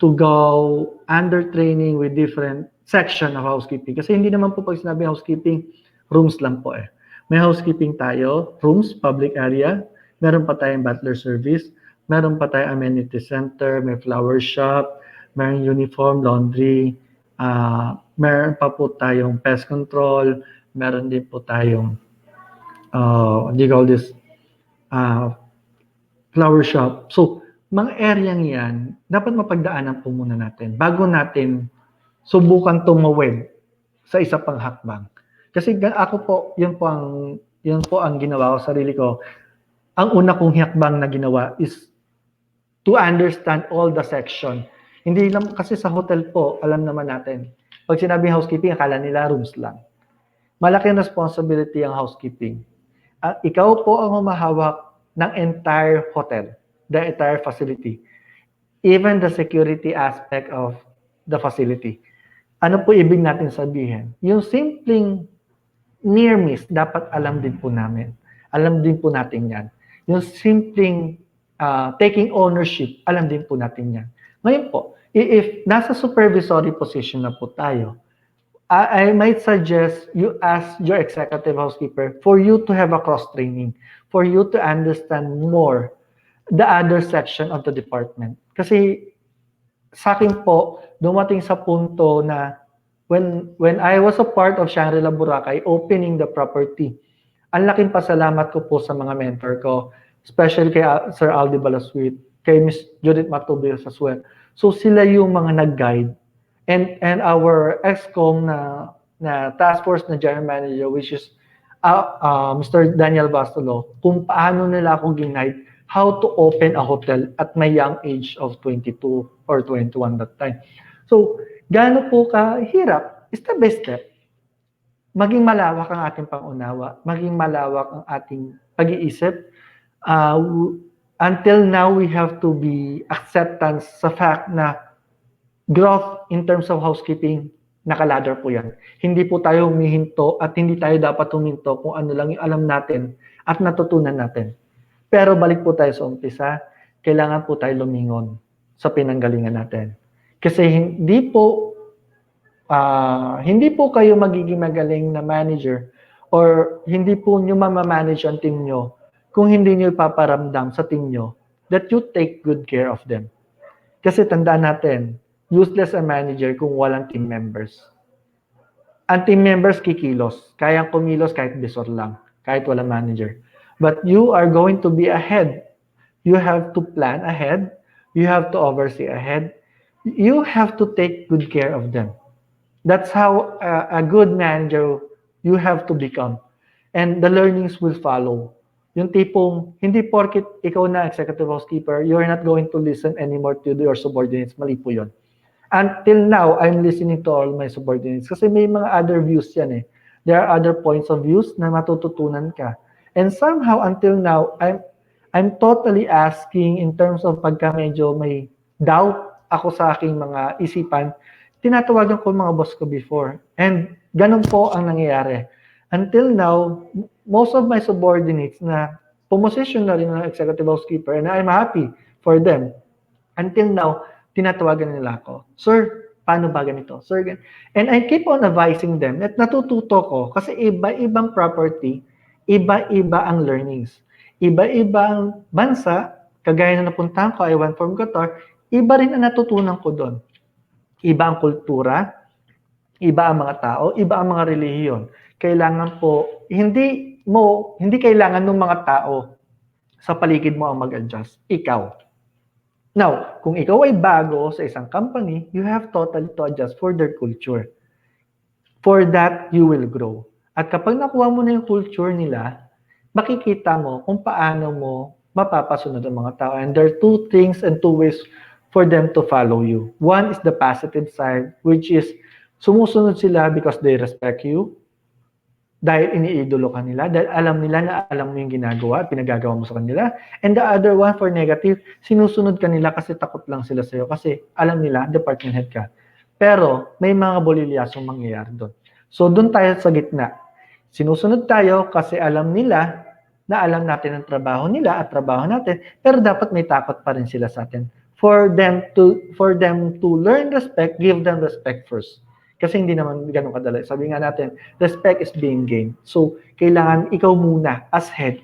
Speaker 2: to go under training with different section of housekeeping. Kasi hindi naman po pag sinabi housekeeping, rooms lang po eh. May housekeeping tayo, rooms, public area, meron pa tayong butler service, meron pa tayong amenity center, may flower shop, meron uniform, laundry, meron pa po tayong pest control, meron din po tayong, what do you call this, uh, flower shop. So, mga areang yan, dapat mapagdaanan po muna natin bago natin subukan tumawid sa isa pang hakbang. Kasi ako po, yun po ang ginawa ko sa sarili ko. Ang una kong hakbang na ginawa is to understand all the section. Hindi lang kasi sa hotel po, alam naman natin. Pag sinabi housekeeping, akala nila rooms lang. Malaking responsibility ang housekeeping. At ikaw po ang humahawak ng entire hotel, the entire facility, even the security aspect of the facility. Ano po ibig natin sabihin? Yung simpleng near miss, dapat alam din po namin. Alam din po natin yan. Yung simpleng taking ownership, alam din po natin yan. Ngayon po, if nasa supervisory position na po tayo, I might suggest you ask your executive housekeeper for you to have a cross-training, for you to understand more the other section of the department. Kasi sa akin po, dumating sa punto na when I was a part of Shangri-La Boracay, opening the property, ang laking pasalamat ko po sa mga mentor ko, especially kay Sir Aldi Balaswit, kay Miss Judith Matubios as well. So sila yung mga nag-guide. And our ex-com na task force na general manager, which is Mr. Daniel Bastolo, kung paano nila akong ginide how to open a hotel at my young age of 22 or 21 that time. So, gaano po kahirap, step by step, maging malawak ang ating pangunawa, maging malawak ang ating pag-iisip. Until now, we have to be acceptance sa fact na growth in terms of housekeeping, nakaladder po yan. Hindi po tayo humihinto at hindi tayo dapat huminto kung ano lang yung alam natin at natutunan natin. Pero balik po tayo sa umpisa, kailangan po tayo lumingon sa pinanggalingan natin. Kasi hindi po kayo magiging magaling na manager or hindi po nyo mamamanage ang team nyo kung hindi nyo ipaparamdam sa team nyo that you take good care of them. Kasi tandaan natin, useless ang manager kung walang team members. Ang team members kikilos. Kayang kumilos kahit bisor lang. Kahit walang manager. But you are going to be ahead. You have to plan ahead. You have to oversee ahead. You have to take good care of them. That's how a good manager you have to become. And the learnings will follow. Yung tipong, hindi porkit ikaw na executive housekeeper, you're not going to listen anymore to your subordinates. Mali po yun. Until now, I'm listening to all my subordinates kasi may mga other views yan eh. There are other points of views na matututunan ka. And somehow, until now, I'm totally asking in terms of pagka medyo may doubt ako sa aking mga isipan, tinatawagan ko mga boss ko before. And ganun po ang nangyayari. Until now, most of my subordinates na pumosisyon na rin ng executive housekeeper and I'm happy for them. Until now, tinatawagan nila ako, Sir, paano ba ganito? Sir, ganito. And I keep on advising them at natututo ko kasi iba-ibang property, iba-iba ang learnings. Iba-ibang bansa, kagaya na napuntahan ko, I went from Qatar, iba rin ang natutunan ko doon. Iba ang kultura, iba ang mga tao, iba ang mga relihiyon. Kailangan po, hindi kailangan ng mga tao sa paligid mo ang mag-adjust. Ikaw. Now, kung ikaw ay bago sa isang company, you have totally to adjust for their culture. For that, you will grow. At kapag nakuha mo na yung culture nila, makikita mo kung paano mo mapapasunod ang mga tao. And there are two things and two ways for them to follow you. One is the positive side, which is sumusunod sila because they respect you, dahil iniidolo ka nila, dahil alam nila na alam mo yung ginagawa at pinagagawa mo sa kanila. And the other one for negative, sinusunod ka nila kasi takot lang sila sa'yo kasi alam nila, department head ka. Pero may mga bolilyasong mangyayari doon. So doon tayo sa gitna. Sinusunod tayo kasi alam nila na alam natin ang trabaho nila at trabaho natin, pero dapat may takot pa rin sila sa atin for them to learn respect, give them respect first. Kasi hindi naman gano'n kadali. Sabi nga natin, respect is being gained. So, kailangan ikaw muna, as head,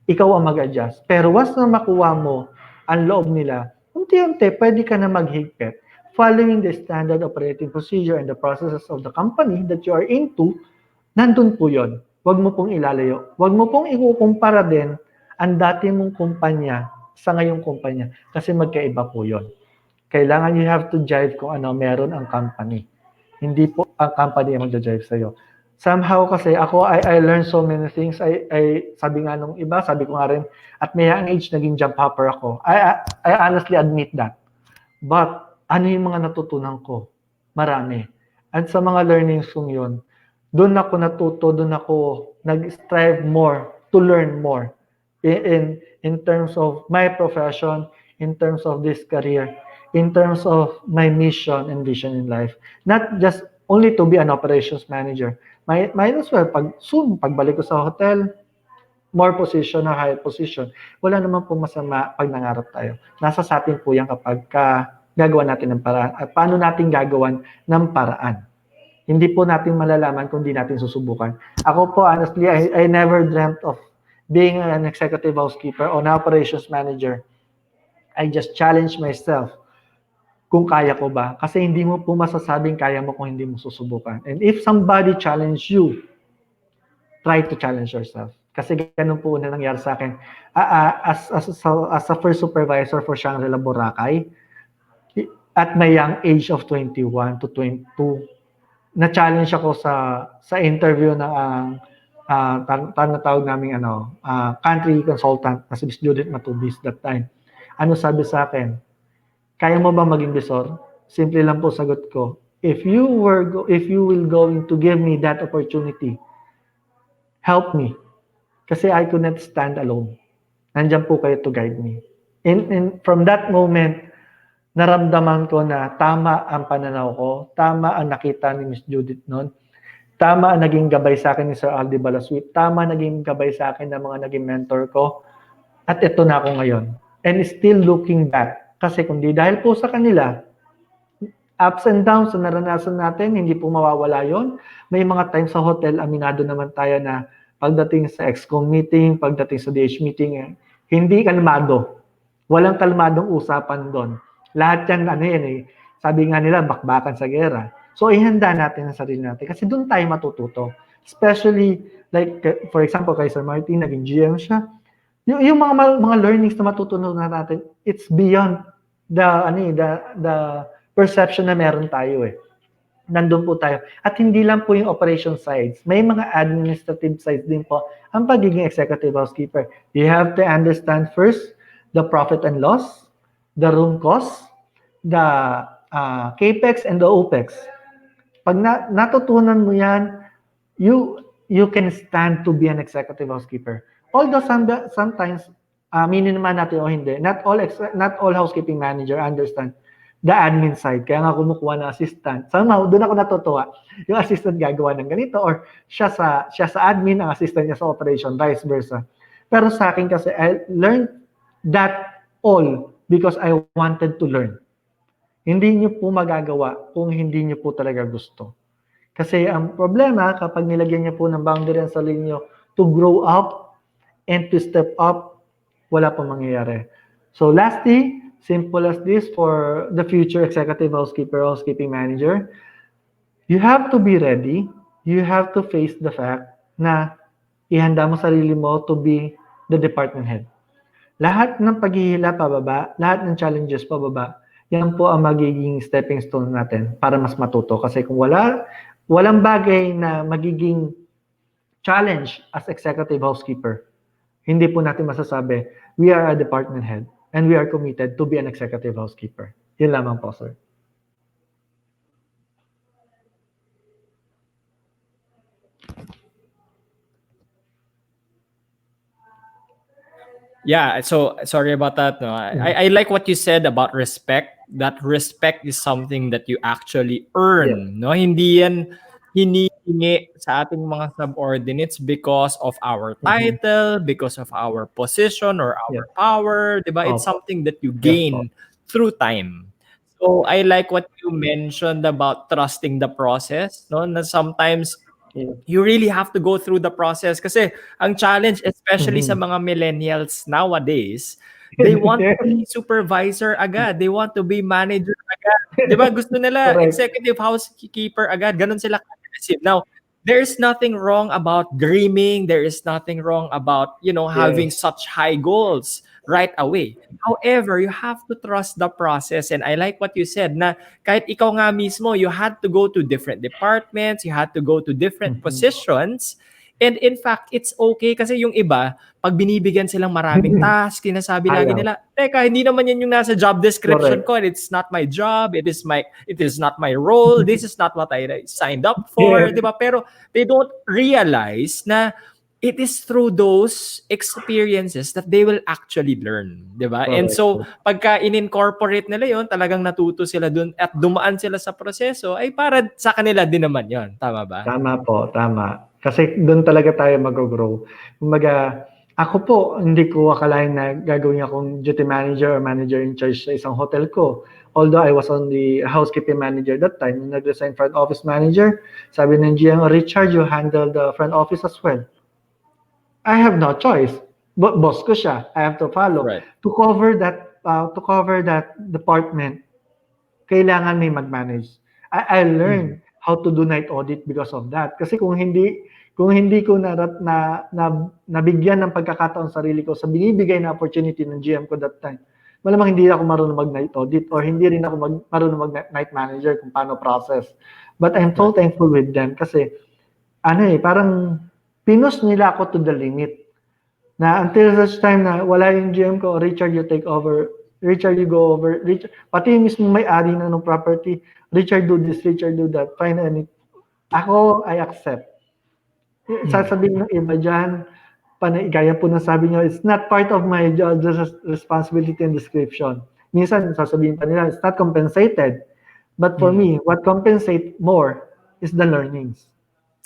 Speaker 2: ikaw ang mag-adjust. Pero once na makuha mo ang loob nila, unti-unti, pwede ka na maghigpit. Following the standard operating procedure and the processes of the company that you are into, nandun po yon. Huwag mo pong ilalayo. Huwag mo pong ikukumpara din ang dati mong kumpanya sa ngayong kumpanya kasi magkaiba po yon. Kailangan you have to jive kung ano meron ang company. Hindi po ang company ang mag-jive sa'yo. Somehow kasi ako, I learned so many things. Sabi nga nung iba, sabi ko nga rin, at may young age, naging jump hopper ako. I honestly admit that. But, ano yung mga natutunan ko? Marami. At sa mga learnings kong yun, doon ako natuto, doon ako nag-strive more to learn more in terms of my profession, in terms of this career, in terms of my mission and vision in life. Not just only to be an operations manager. Might as well, pagbalik ko sa hotel, more position or higher position. Wala naman po masama pag nangarap tayo. Nasa sa atin po yan kapag gagawa natin ng paraan. At paano natin gagawan ng paraan? Hindi po natin malalaman kung di natin susubukan. Ako po, honestly, I never dreamt of being an executive housekeeper or an operations manager. I just challenge myself kung kaya ko ba. Kasi hindi mo po masasabing kaya mo kung hindi mo susubukan. And if somebody challenge you, try to challenge yourself. Kasi ganun po na nangyari sa akin. As a first supervisor for Shangri-La Boracay, at my young age of 21 to 22, na-challenge ako sa interview ng tawag namin country consultant na si Miss Judith Matubis that time. Ano sabi sa akin? Kaya mo ba maging bisor? Simple lang po sagot ko. If you will going to give me that opportunity, help me. Kasi I could not stand alone. Nandiyan po kayo to guide me. From that moment, naramdaman ko na tama ang pananaw ko, tama ang nakita ni Miss Judith noon, tama ang naging gabay sa akin ni Sir Aldi Balaswit, tama naging gabay sa akin ng mga naging mentor ko, at ito na ako ngayon. And still looking back, kasi kundi dahil po sa kanila, ups and downs na naranasan natin, hindi po mawawala yon. May mga times sa hotel, aminado naman tayo na pagdating sa ExCom meeting, pagdating sa DH meeting, hindi kalmado. Walang kalmadong usapan doon. Lahat yan, sabi nga nila, bakbakan sa gera. So, ihanda natin ang sarili natin kasi doon tayo matututo. Especially, like, for example, kay Sir Martin, naging GM siya. Yung mga learnings na matutunan natin, it's beyond the perception na meron tayo Nandun po tayo. At hindi lang po yung operation sides. May mga administrative sides din po ang pagiging executive housekeeper. You have to understand first the profit and loss, the room cost, the capex, and the opex. Pag natutunan mo yan, you can stand to be an executive housekeeper. Although sometimes, aminin naman natin o hindi, not all housekeeping manager understand the admin side. Kaya nga kumukuha ng assistant. Somehow, doon ako natutuwa. Yung assistant gagawa ng ganito or siya sa admin, ang assistant niya sa operation, vice versa. Pero sa akin kasi, I learned that all because I wanted to learn. Hindi niyo po magagawa kung hindi niyo po talaga gusto. Kasi ang problema, kapag nilagyan niyo po ng boundary ang sarili niyo to grow up and to step up, wala pong mangyayari. So lastly, simple as this for the future executive housekeeper, housekeeping manager, you have to be ready. You have to face the fact na ihanda mo sarili mo to be the department head. Lahat ng paghihila pababa, lahat ng challenges pababa, yan po ang magiging stepping stone natin para mas matuto. Kasi kung walang bagay na magiging challenge as executive housekeeper, hindi po natin masasabi, we are a department head and we are committed to be an executive housekeeper. Yun lamang po, sir.
Speaker 1: Yeah, so sorry about that. No, I like what you said about respect. That respect is something that you actually earn. No, hindi yan hinihingi sa ating mga subordinates because of our title, because of our position or our power, 'di ba? It's something that you gain through time. So I like what you mentioned about trusting the process, no? Na sometimes
Speaker 2: Yeah.
Speaker 1: you really have to go through the process kasi ang challenge especially sa
Speaker 2: Mhm.
Speaker 1: mga millennials nowadays, they want to
Speaker 2: Yes,
Speaker 1: be supervisor agad, they want to be manager agad. 'Di ba gusto nila
Speaker 2: correct.
Speaker 1: executive housekeeper agad, gano'n sila ka-aggressive. Now, there is nothing wrong about dreaming, there is nothing wrong about, having
Speaker 2: Yes.
Speaker 1: such high goals right away. However, you have to trust the process and I like what you said na kahit ikaw nga mismo, you had to go to different departments, you had to go to different
Speaker 2: Mhm.
Speaker 1: positions. And in fact, it's okay kasi yung iba, pag binibigyan silang maraming task, sinasabi lagi
Speaker 2: Ayaw,
Speaker 1: nila, teka, hindi naman yan yung nasa job description
Speaker 2: correct.
Speaker 1: ko. It's not my job. It is not my role. This is not what I signed up for.
Speaker 2: Yes,
Speaker 1: Di ba? Pero they don't realize na it is through those experiences that they will actually learn, 'di ba? And
Speaker 2: correct.
Speaker 1: so pagka in-incorporate nila 'yon, talagang natuto sila dun at dumaan sila sa proseso ay para sa kanila din naman 'yon, tama ba?
Speaker 2: Tama po, tama. Kasi do'n talaga tayo mag-go-grow. Kumbaga, ako po hindi ko akalain na gagawin akong duty manager or manager in charge sa isang hotel ko. Although I was only housekeeping manager that time, nung nag-resign front office manager, sabi ng GM, "Richard, you handle the front office as well." I have no choice. Boss ko siya. I have to follow.
Speaker 1: Right.
Speaker 2: To cover that department, kailangan may mag-manage. I
Speaker 1: Mhm.
Speaker 2: learned how to do night audit because of that. Kasi kung hindi ko nabigyan ng pagkakataon sarili ko sa binibigay na opportunity ng GM ko that time, malamang hindi ako marunong mag-night audit or hindi rin ako marunong mag-night manager kung paano process. But I'm so
Speaker 1: Right.
Speaker 2: thankful with them kasi parang pinush nila ako to the limit. Na until such time na wala yung GM ko, Richard, you take over. Richard, you go over. Richard, pati yung mismo may-ari na ng property, Richard, do this, Richard, do that. Fine, and ako, I accept.
Speaker 1: Mhm.
Speaker 2: Sasabihin ng iba dyan, gaya po ng sabi nyo, it's not part of my job responsibility and description. Minsan, sasabihin pa nila, it's not compensated. But for
Speaker 1: Mhm.
Speaker 2: me, what compensate more is the learnings.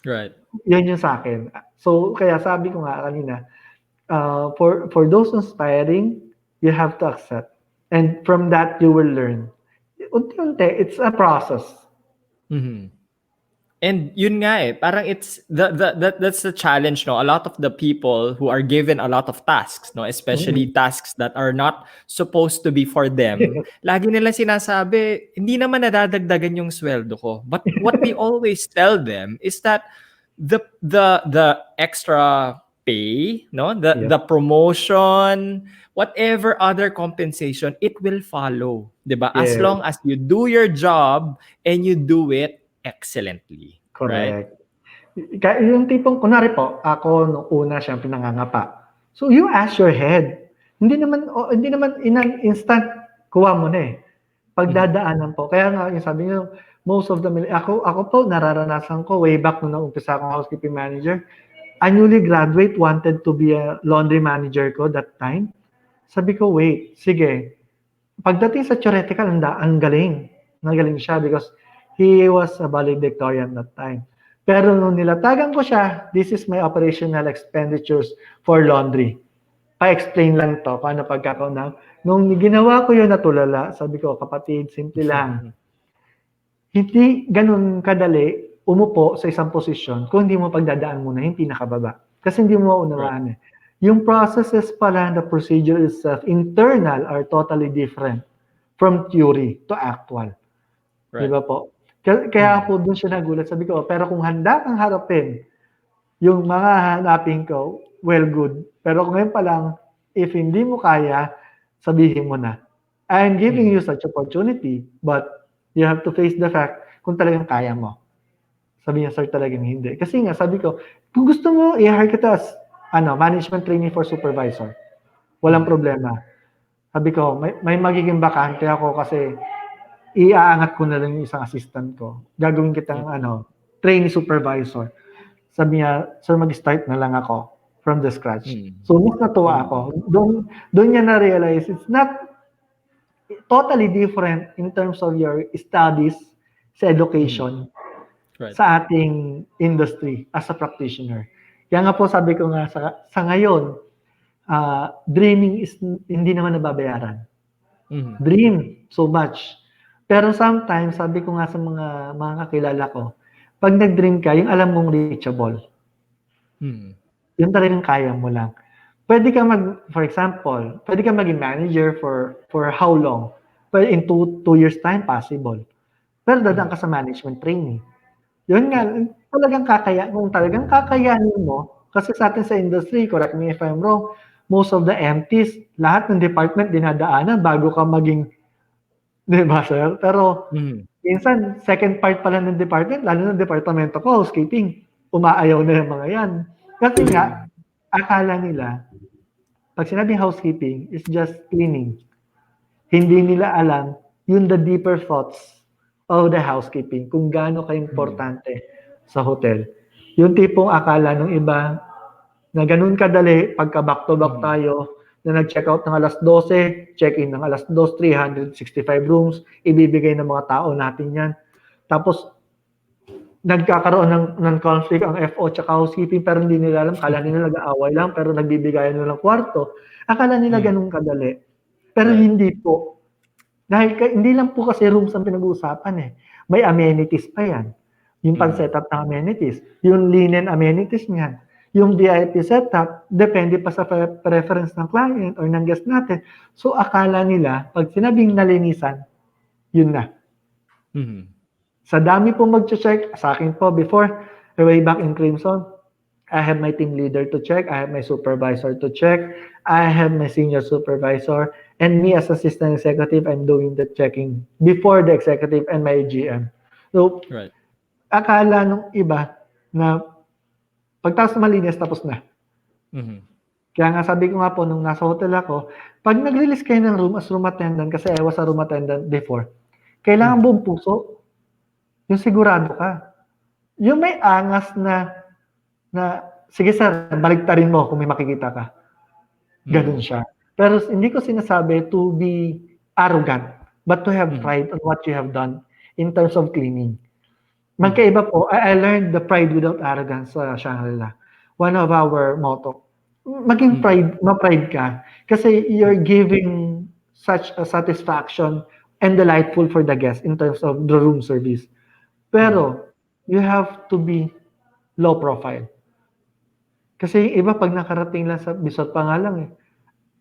Speaker 1: Right.
Speaker 2: Yun yung sa akin. So, kaya sabi ko nga kanina, for those inspiring, you have to accept. And from that, you will learn. Unti-unti, it's a process.
Speaker 1: Mhm. And yun nga parang it's that's the challenge, no? A lot of the people who are given a lot of tasks, no, especially
Speaker 2: Mm-mm.
Speaker 1: tasks that are not supposed to be for them, lagi nila sinasabi, hindi naman nadadagdagan yung sweldo ko. But what we always tell them is that the extra pay, no,
Speaker 2: Yep,
Speaker 1: the promotion, whatever other compensation, it will follow, 'di ba? As
Speaker 2: yes,
Speaker 1: long as you do your job and you do it excellently, right?
Speaker 2: correct. Yung tipong, kunwari po, ako nung una, syempre nangangapa. So you ask your head. Hindi naman in an instant, kuha mo na eh.
Speaker 1: Mhm.
Speaker 2: Pagdadaanan po. Kaya nga, yung sabi niyo, most of the, ako po, nararanasan ko way back nung umpisa akong housekeeping manager, a newly graduate wanted to be a laundry manager ko that time. Sabi ko, wait, sige. Pagdating sa theoretical, ang galing. Nagaling siya because he was a valedictorian that time. Pero nung nilatagan ko siya, this is my operational expenditures for laundry. Pa-explain lang to, paano pagkakaunang. Nung ginawa ko yun natulala, sabi ko, kapatid, simple lang. Hindi ganun kadali umupo sa isang posisyon kung hindi mo pagdadaan muna yung pinakababa. Kasi hindi mo
Speaker 1: Right.
Speaker 2: maunawaan eh. Yung processes pala, the procedure itself, internal are totally different from theory to actual. Di
Speaker 1: Right.
Speaker 2: ba po? Kaya
Speaker 1: Mhm.
Speaker 2: po doon siya nagulat. Sabi ko, pero kung handa kang harapin yung mga hanapin ko, well, good. Pero kung ngayon pa lang, if hindi mo kaya, sabihin mo na. I'm giving you
Speaker 1: Mhm.
Speaker 2: such opportunity, but you have to face the fact kung talagang kaya mo. Sabi niya, sir, talagang hindi. Kasi nga, sabi ko, kung gusto mo, i-hire kita as management trainee for supervisor. Walang
Speaker 1: Mhm.
Speaker 2: problema. Sabi ko, may magiging bakante ako kasi iaangat ko na lang yung isang assistant ko. Gagawin kitang
Speaker 1: Okay.
Speaker 2: trainee supervisor. Sabi niya, sir, mag-start na lang ako from the scratch.
Speaker 1: Mhm.
Speaker 2: So, mas natuwa
Speaker 1: Mhm.
Speaker 2: ako. Doon niya na-realize, it's not totally different in terms of your studies sa
Speaker 1: Mhm.
Speaker 2: education
Speaker 1: Right.
Speaker 2: sa ating industry as a practitioner. Kaya nga po sabi ko nga sa ngayon, dreaming is hindi naman nababayaran.
Speaker 1: Mhm.
Speaker 2: Dream so much. Pero sometimes, sabi ko nga sa mga kakilala ko, 'pag nag-dream ka, yung alam mong reachable,
Speaker 1: Mhm.
Speaker 2: yun talagang kaya mo lang. Puwede kang for example, puwede kang maging manager for how long? Well, in two years time, possible. Pero dadaan
Speaker 1: Mhm.
Speaker 2: ka sa management training. Yun nga,
Speaker 1: Right.
Speaker 2: talagang kung talagang kakayanin mo, kasi sa'tin sa industry, correct me if I'm wrong, most of the MTs, lahat ng department dinadaanan bago ka maging 'di ba, sir? Pero
Speaker 1: Mhm.
Speaker 2: minsan second part pa lang ng department, lalo na departamento ko, housekeeping, umaayaw na yung mga 'yan. Kasi nga,
Speaker 1: Mhm.
Speaker 2: akala nila 'pag sinabing housekeeping is just cleaning. Hindi nila alam yung the deeper thoughts of the housekeeping, kung gaano
Speaker 1: Mhm.
Speaker 2: kaimportante sa hotel. Yung tipong akala nung iba na gano'n kadali pagka back to back
Speaker 1: Mhm.
Speaker 2: tayo, na nag-check-out ng 12:00, check-in ng 2:00, 365 rooms, ibibigay ng mga tao natin 'yan. Tapos nagkakaroon ng conflict ang FO tsaka housekeeping pero hindi nila alam, akala nila nag-aaway lang pero nagbibigayan lang ng kwarto. Akala nila
Speaker 1: Mhm.
Speaker 2: gano'n kadali, pero
Speaker 1: Right.
Speaker 2: hindi po. Dahil hindi lang po kasi rooms ang pinag-uusapan, eh, may amenities pa 'yan. Yung
Speaker 1: Mhm.
Speaker 2: pang-setup ng amenities, yung linen amenities niyan, yung VIP setup, depende pa sa preference ng client or ng guest natin. So, akala nila 'pag sinabing nalinisan, yun na.
Speaker 1: Mhm.
Speaker 2: Sa dami pong magche-check, sa'kin po before, way back in Crimson, I have my team leader to check, I have my supervisor to check, I have my senior supervisor, and me as assistant executive, I'm doing the checking before the executive and my GM. So,
Speaker 1: Right.
Speaker 2: akala nung iba na pagtapos malinis, tapos na.
Speaker 1: Mhm.
Speaker 2: Kaya nga sabi ko nga po nung nasa hotel ako, 'pag nag-release kayo ng room as room attendant, kasi I was a room attendant before, kailangan
Speaker 1: Mhm.
Speaker 2: buong puso, yung sigurado ka. Yung may angas na, "Sige sir, baliktarin mo kung may makikita ka." Gano'n
Speaker 1: Mhm.
Speaker 2: siya. Pero hindi ko sinasabi to be arrogant, but to have
Speaker 1: Mhm.
Speaker 2: pride on what you have done in terms of cleaning.
Speaker 1: Mhm.
Speaker 2: Magkaiba po, I learned the pride without arrogance sa Shangri-La. One of our motto. Maging
Speaker 1: Mhm.
Speaker 2: ma-pride ka kasi you're giving such a satisfaction and delightful for the guest in terms of the room service.
Speaker 1: Mhm.
Speaker 2: Pero you have to be low profile. Kasi yung iba 'pag nakarating lang sa bisor pa nga lang, eh,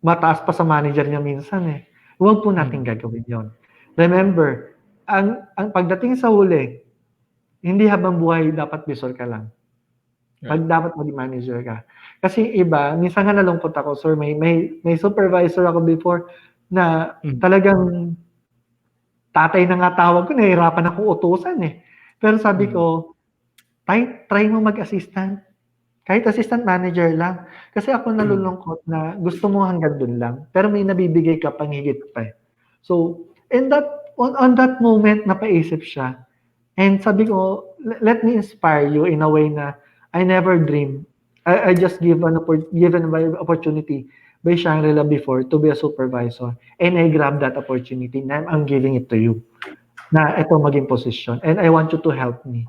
Speaker 2: mataas pa sa manager niya minsan, eh. Huwag po nating
Speaker 1: Mhm.
Speaker 2: gagawin yon. Remember, ang pagdating sa huli, hindi habang buhay dapat bisor ka lang.
Speaker 1: Right.
Speaker 2: Dapat maging manager ka. Kasi yung iba, minsan nga nalungkot ako, sir, may supervisor ako before na
Speaker 1: Mhm.
Speaker 2: talagang tatay na nga tawag ko, nahihirapan akong utusan, eh. Pero sabi
Speaker 1: Mhm.
Speaker 2: ko, try mo mag-assistant. Kahit assistant manager lang. Kasi ako
Speaker 1: Mhm.
Speaker 2: nalulungkot na gusto mo hanggang dun lang, pero may nabibigay ka pang higit pa, eh. So, in that on that moment napaisip siya, and sabi ko, Let me inspire you in a way na I never dream. I just given by opportunity by Shangri-La before to be a supervisor, and I grabbed that opportunity, and I'm giving it to you, na ito maging posisyon, and I want you to help me."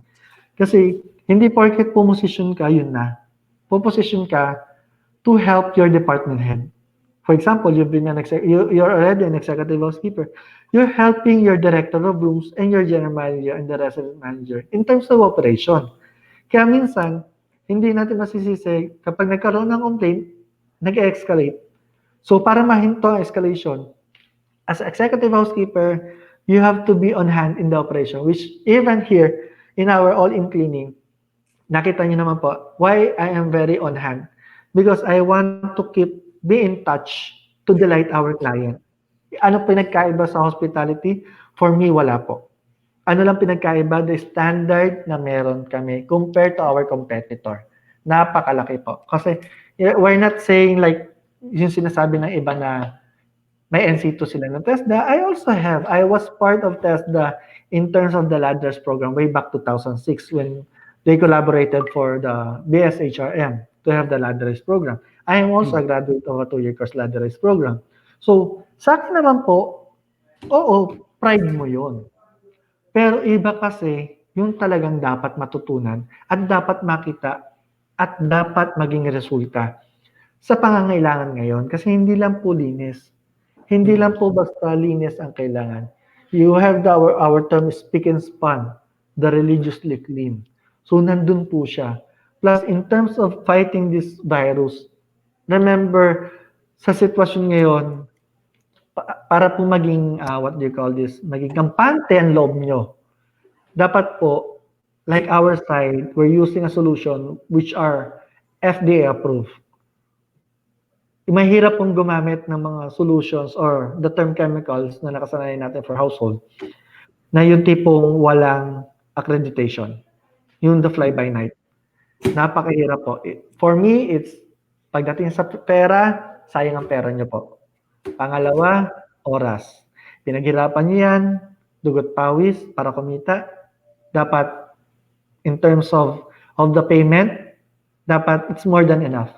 Speaker 2: Kasi hindi porket pumosisyon ka, yun na. Puposisyon ka to help your department head. For example, you're already an executive housekeeper. You're helping your director of rooms and your general manager and the resident manager in terms of operation. Kaya minsan, hindi natin masisisi kapag nagkaroon ng complaint, nag-escalate. So para mahinto ang escalation, as executive housekeeper, you have to be on hand in the operation, which even here in our all-in cleaning, nakita niyo naman po, why I am very on hand. Because I want to be in touch to delight our client. Ano pinagkaiba sa hospitality? For me, wala po. Ano lang pinagkaiba? The standard na meron kami compared to our competitor. Napakalaki po. Kasi we're not saying like yung sinasabi ng iba na may NC2 sila ng TESDA. I was part of TESDA in terms of the ladders program way back 2006 when they collaborated for the BSHRM to have the ladders program. I am also a
Speaker 1: Mhm.
Speaker 2: graduate of a 2-year course ladders program. So, sa akin naman po, oo, pride mo yon. Pero iba kasi yung talagang dapat matutunan at dapat makita at dapat maging resulta sa pangangailangan ngayon. Kasi hindi lang po linis. Hindi lang
Speaker 1: Mm.
Speaker 2: po basta linis ang kailangan. You have our term is spick and span, the religiously clean. So nandun po siya. Plus in terms of fighting this virus, remember sa sitwasyon ngayon, para po maging what do you call this, maging kampante ang loob nyo, dapat po, like our side, we're using a solution which are FDA approved. Mahirap pong gumamit ng mga solutions or the term chemicals na nakasanayan natin for household na yung tipong walang accreditation. Yung the fly by night. Napakahirap po. For me, it's pagdating sa pera, sayang ang pera nyo po. Pangalawa, oras. Pinaghirapan nyo yan, dugot pawis para kumita. Dapat in terms of the payment, dapat it's more than enough.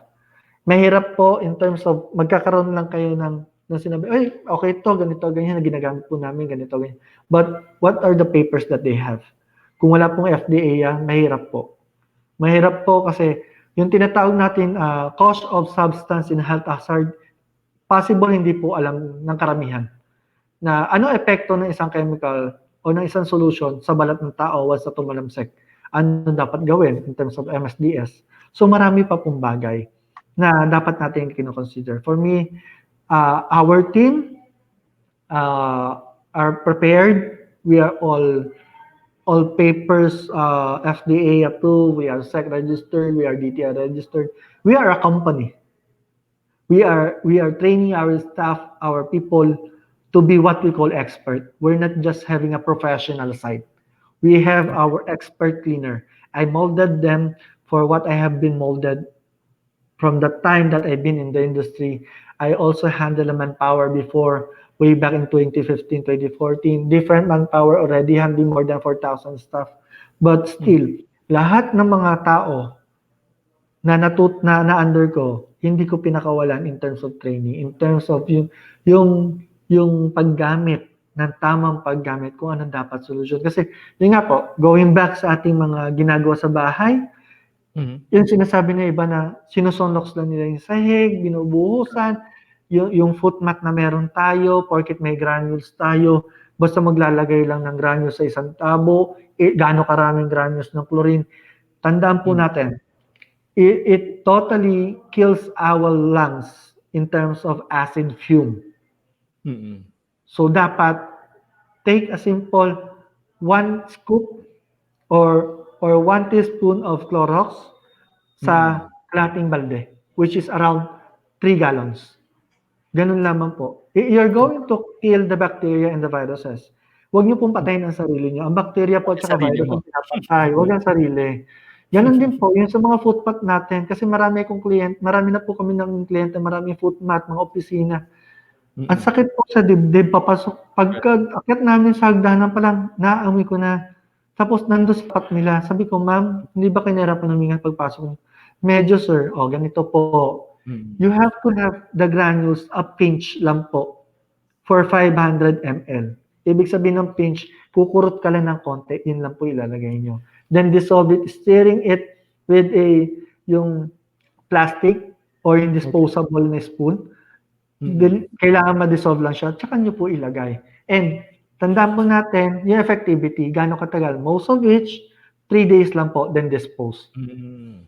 Speaker 2: Mahirap po in terms of magkakaroon lang kayo ng sinabi, ay, okay to, ganito, ganyan, na ginagamit po namin, ganito, ganyan. But what are the papers that they have? Kung wala pong FDA yan, mahirap po. Mahirap po kasi yung tinatawag natin cause of substance in health hazard, possible hindi po alam ng karamihan na ano epekto ng isang chemical o ng isang solution sa balat ng tao once na tumalamsik. Ano dapat gawin in terms of MSDS. So marami pa pong bagay na dapat natin kino-consider. For me, our team are prepared. We are all papers FDA approved. We are SEC registered. We are DTI registered. We are a company. We are training our staff, our people to be what we call expert. We're not just having a professional side. We have our expert cleaner. I molded them for what I have been molded from the time that I've been in the industry. I also handle a manpower before, way back in 2015, 2014. Different manpower already, handling more than 4,000 staff. But still, lahat ng mga tao na under ko, hindi ko pinakawalan in terms of training, in terms of yung paggamit ng tamang paggamit kung anong dapat solusyon. Kasi yun nga po, going back sa ating mga ginagawa sa bahay, yung sinasabi ng iba na sinusonox lang nila yung sahig, binubuhusan, yung foot mat na meron tayo, porket may granules tayo, basta maglalagay lang ng granules sa isang tabo, gaano karaming granules ng chlorine. Tandaan po natin, it totally kills our lungs in terms of acid fume. So dapat take a simple 1 scoop or 1 teaspoon of Clorox sa kalahating balde, which is around 3 gallons. Ganun lamang po. You're going to kill the bacteria and the viruses. Huwag niyo pong patayin ang sarili niyo. Ang bacteria po at saka
Speaker 1: Sarili
Speaker 2: virus
Speaker 1: mo.
Speaker 2: ang pinapatay. Huwag ang sarili. Ganun din po, yun sa mga foot mat natin. Kasi marami na po kami ng kliyente, maraming foot mat, mga opisina. Ang sakit po sa dibdib, papasok. Pagka-akyat namin sa hagdanan pa lang, naaamoy ko na. Tapos nandun sa pat nila. Sabi ko, ma'am, hindi ba kinahirapan namin pagpasok? Medyo, sir. O, ganito po. You have to have the granules a pinch lang po for 500 ml. Ibig sabihin ng pinch, kukurot ka lang ng konti, yun lang po ilalagay nyo. Then dissolve it, stirring it with yung plastic or yung disposable na spoon. Then, kailangan ma-dissolve lang siya, tsaka nyo po ilagay. And, tandaan po natin, yung effectivity, gano'ng katagal? Most of which, 3 days lang po, then dispose.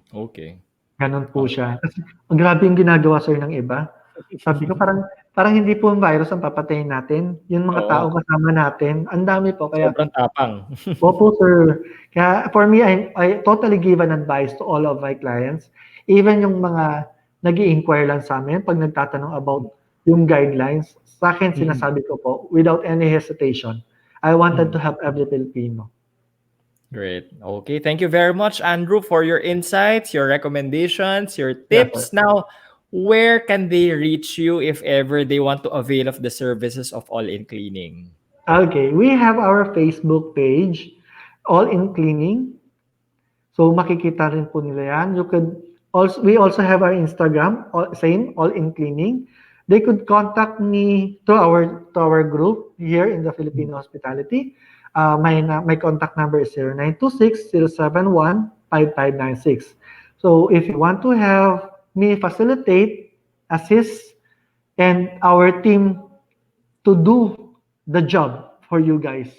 Speaker 1: Okay.
Speaker 2: Ganon po siya. Kasi, grabe yung ginagawa, sir, ng iba. Sabi ko, parang hindi po ang virus ang papatayin natin. Yung mga tao kasama natin, ang dami po. Kaya,
Speaker 1: Sobrang tapang.
Speaker 2: opo, sir. Kaya, for me, I totally give an advice to all of my clients. Even yung mga nag-i-inquire lang sa amin pag nagtatanong about yung guidelines, sa akin sinasabi ko po, without any hesitation, I wanted to help every Filipino.
Speaker 1: Great. Okay. Thank you very much, Andrew, for your insights, your recommendations, your
Speaker 2: Yeah,
Speaker 1: tips. Now, where can they reach you if ever they want to avail of the services of All In Cleaning?
Speaker 2: Okay, we have our Facebook page, All In Cleaning. So makikita rin po nila yan. We also have our Instagram, same, All In Cleaning. They could contact me to our group here in the Filipino Hospitality. My contact number is 0926-071-5596. So if you want to have me facilitate, assist, and our team to do the job for you guys.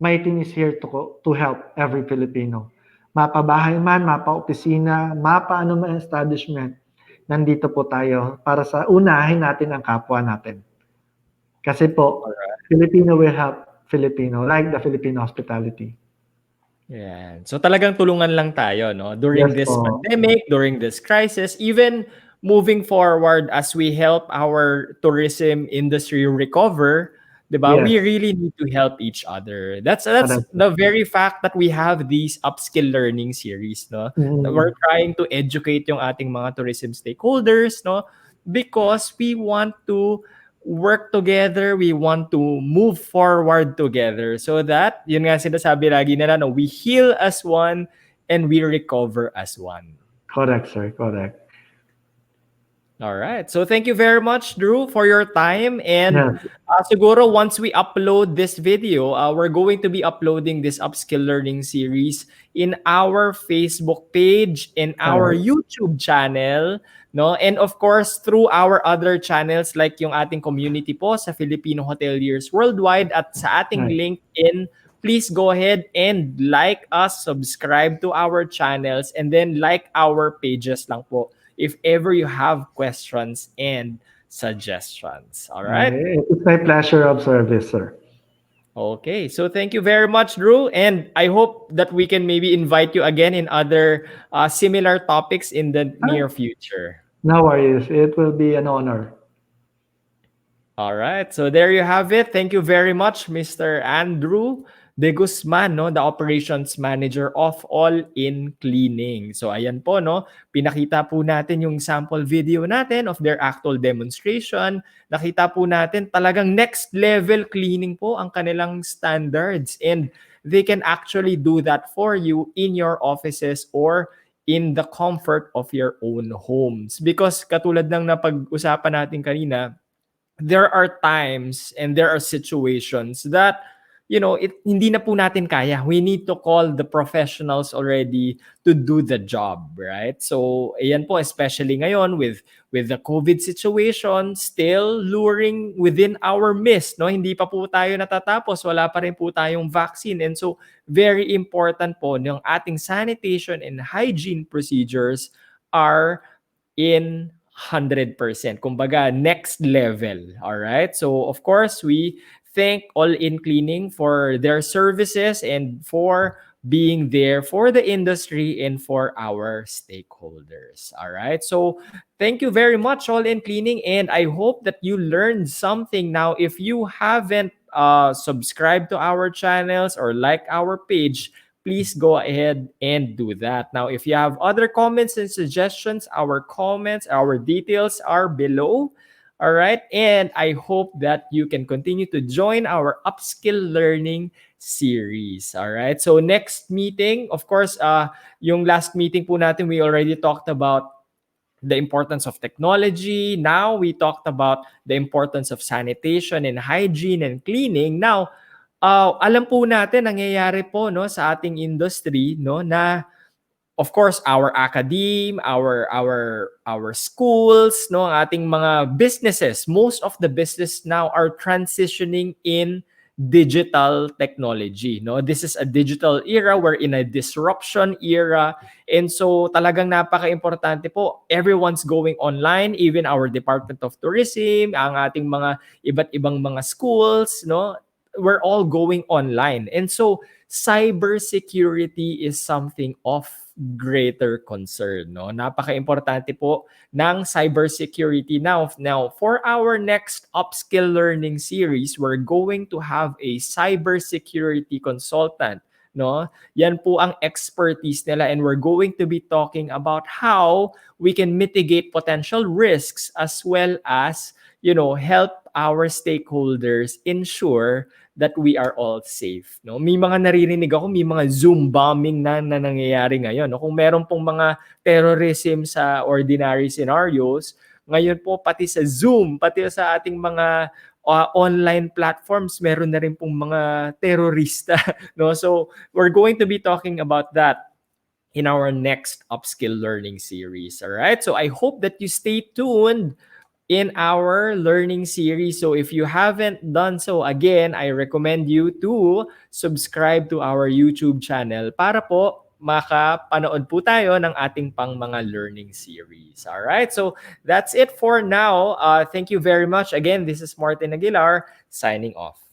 Speaker 2: My team is here to help every Filipino. Mapa bahay man, mapa opisina, mapa ano man establishment, nandito po tayo para sa unahin natin ang kapwa natin. Kasi po, Filipino will help Filipino, like the Filipino hospitality.
Speaker 1: Yan. So talagang tulungan lang tayo, no? During
Speaker 2: Yes
Speaker 1: this
Speaker 2: po.
Speaker 1: pandemic, during this crisis, even moving forward as we help our tourism industry recover, 'di ba?
Speaker 2: Yes.
Speaker 1: We really need to help each other. That's
Speaker 2: Correct.
Speaker 1: the very fact that we have these upskill learning series, no? We're trying to educate yung ating mga tourism stakeholders, no? Because we want to work together, we want to move forward together so that, yun nga sinasabi lagi nila, no, we heal as one and we recover as one.
Speaker 2: Correct, sir. Correct.
Speaker 1: All right. So thank you very much, Drew, for your time. And
Speaker 2: Yes.
Speaker 1: siguro once we upload this video, we're going to be uploading this upskill learning series in our Facebook page, in our
Speaker 2: Correct.
Speaker 1: YouTube channel, no? And of course, through our other channels like yung ating community po sa Filipino Hoteliers Worldwide at sa ating
Speaker 2: Right.
Speaker 1: LinkedIn. Please go ahead and like us, subscribe to our channels, and then like our pages lang po if ever you have questions and suggestions. All right.
Speaker 2: It's my pleasure of service, sir.
Speaker 1: Okay. So thank you very much, Drew. And I hope that we can maybe invite you again in other similar topics in the near future.
Speaker 2: No worries. It will be an honor.
Speaker 1: All right. So there you have it. Thank you very much, Mr. Andrew de Guzman, no, the operations manager of All In Cleaning. So ayan po, no, pinakita po natin yung sample video natin of their actual demonstration. Nakita po natin talagang next level cleaning po ang kanilang standards, and they can actually do that for you in your offices or in the comfort of your own homes. Because katulad ng napag-usapan natin kanina, there are times and there are situations that, you know, hindi na po natin kaya. We need to call the professionals already to do the job, right? So ayan po, especially ngayon with the COVID situation still luring within our midst, no? Hindi pa po tayo natatapos, wala pa rin po tayong vaccine, and so very important po yung ating sanitation and hygiene procedures are in 100%. Kumbaga, next level. All right? So, of course, we thank All In Cleaning for their services and for being there for the industry and for our stakeholders. All right? So, thank you very much, All In Cleaning, and I hope that you learned something. Now, if you haven't subscribed to our channels or like our page, please go ahead and do that. Now, if you have other comments and suggestions, our comments, our details are below. All right. And I hope that you can continue to join our upskill learning series. All right. So next meeting, of course, yung last meeting po natin, we already talked about the importance of technology. Now we talked about the importance of sanitation and hygiene and cleaning. Now, alam po natin nangyayari po, no, sa ating industry, no, na of course our our schools, no, ang ating mga businesses, most of the business now are transitioning in digital technology, no. This is a digital era, we're in a disruption era, and so talagang napaka-importante po, everyone's going online, even our Department of Tourism, ang ating mga iba't ibang mga schools, no, we're all going online. And so cybersecurity is something of greater concern, no? Napaka-importante po ng cybersecurity. Now, for our next upskill learning series, we're going to have a cybersecurity consultant, no? Yan po ang expertise nila, and we're going to be talking about how we can mitigate potential risks as well as, you know, help our stakeholders ensure that we are all safe, no? May mga naririnig ako, may mga Zoom bombing na nangyayari ngayon, no? Kung meron pong mga terrorism sa ordinary scenarios, ngayon po pati sa Zoom, pati sa ating mga online platforms, meron na rin pong mga terorista, no? So, we're going to be talking about that in our next upskill learning series. All right? So, I hope that you stay tuned in our learning series. So if you haven't done so, again, I recommend you to subscribe to our YouTube channel para po makapanood po tayo ng ating pang mga learning series. All right? So that's it for now. Thank you very much. Again, this is Martin Aguilar signing off.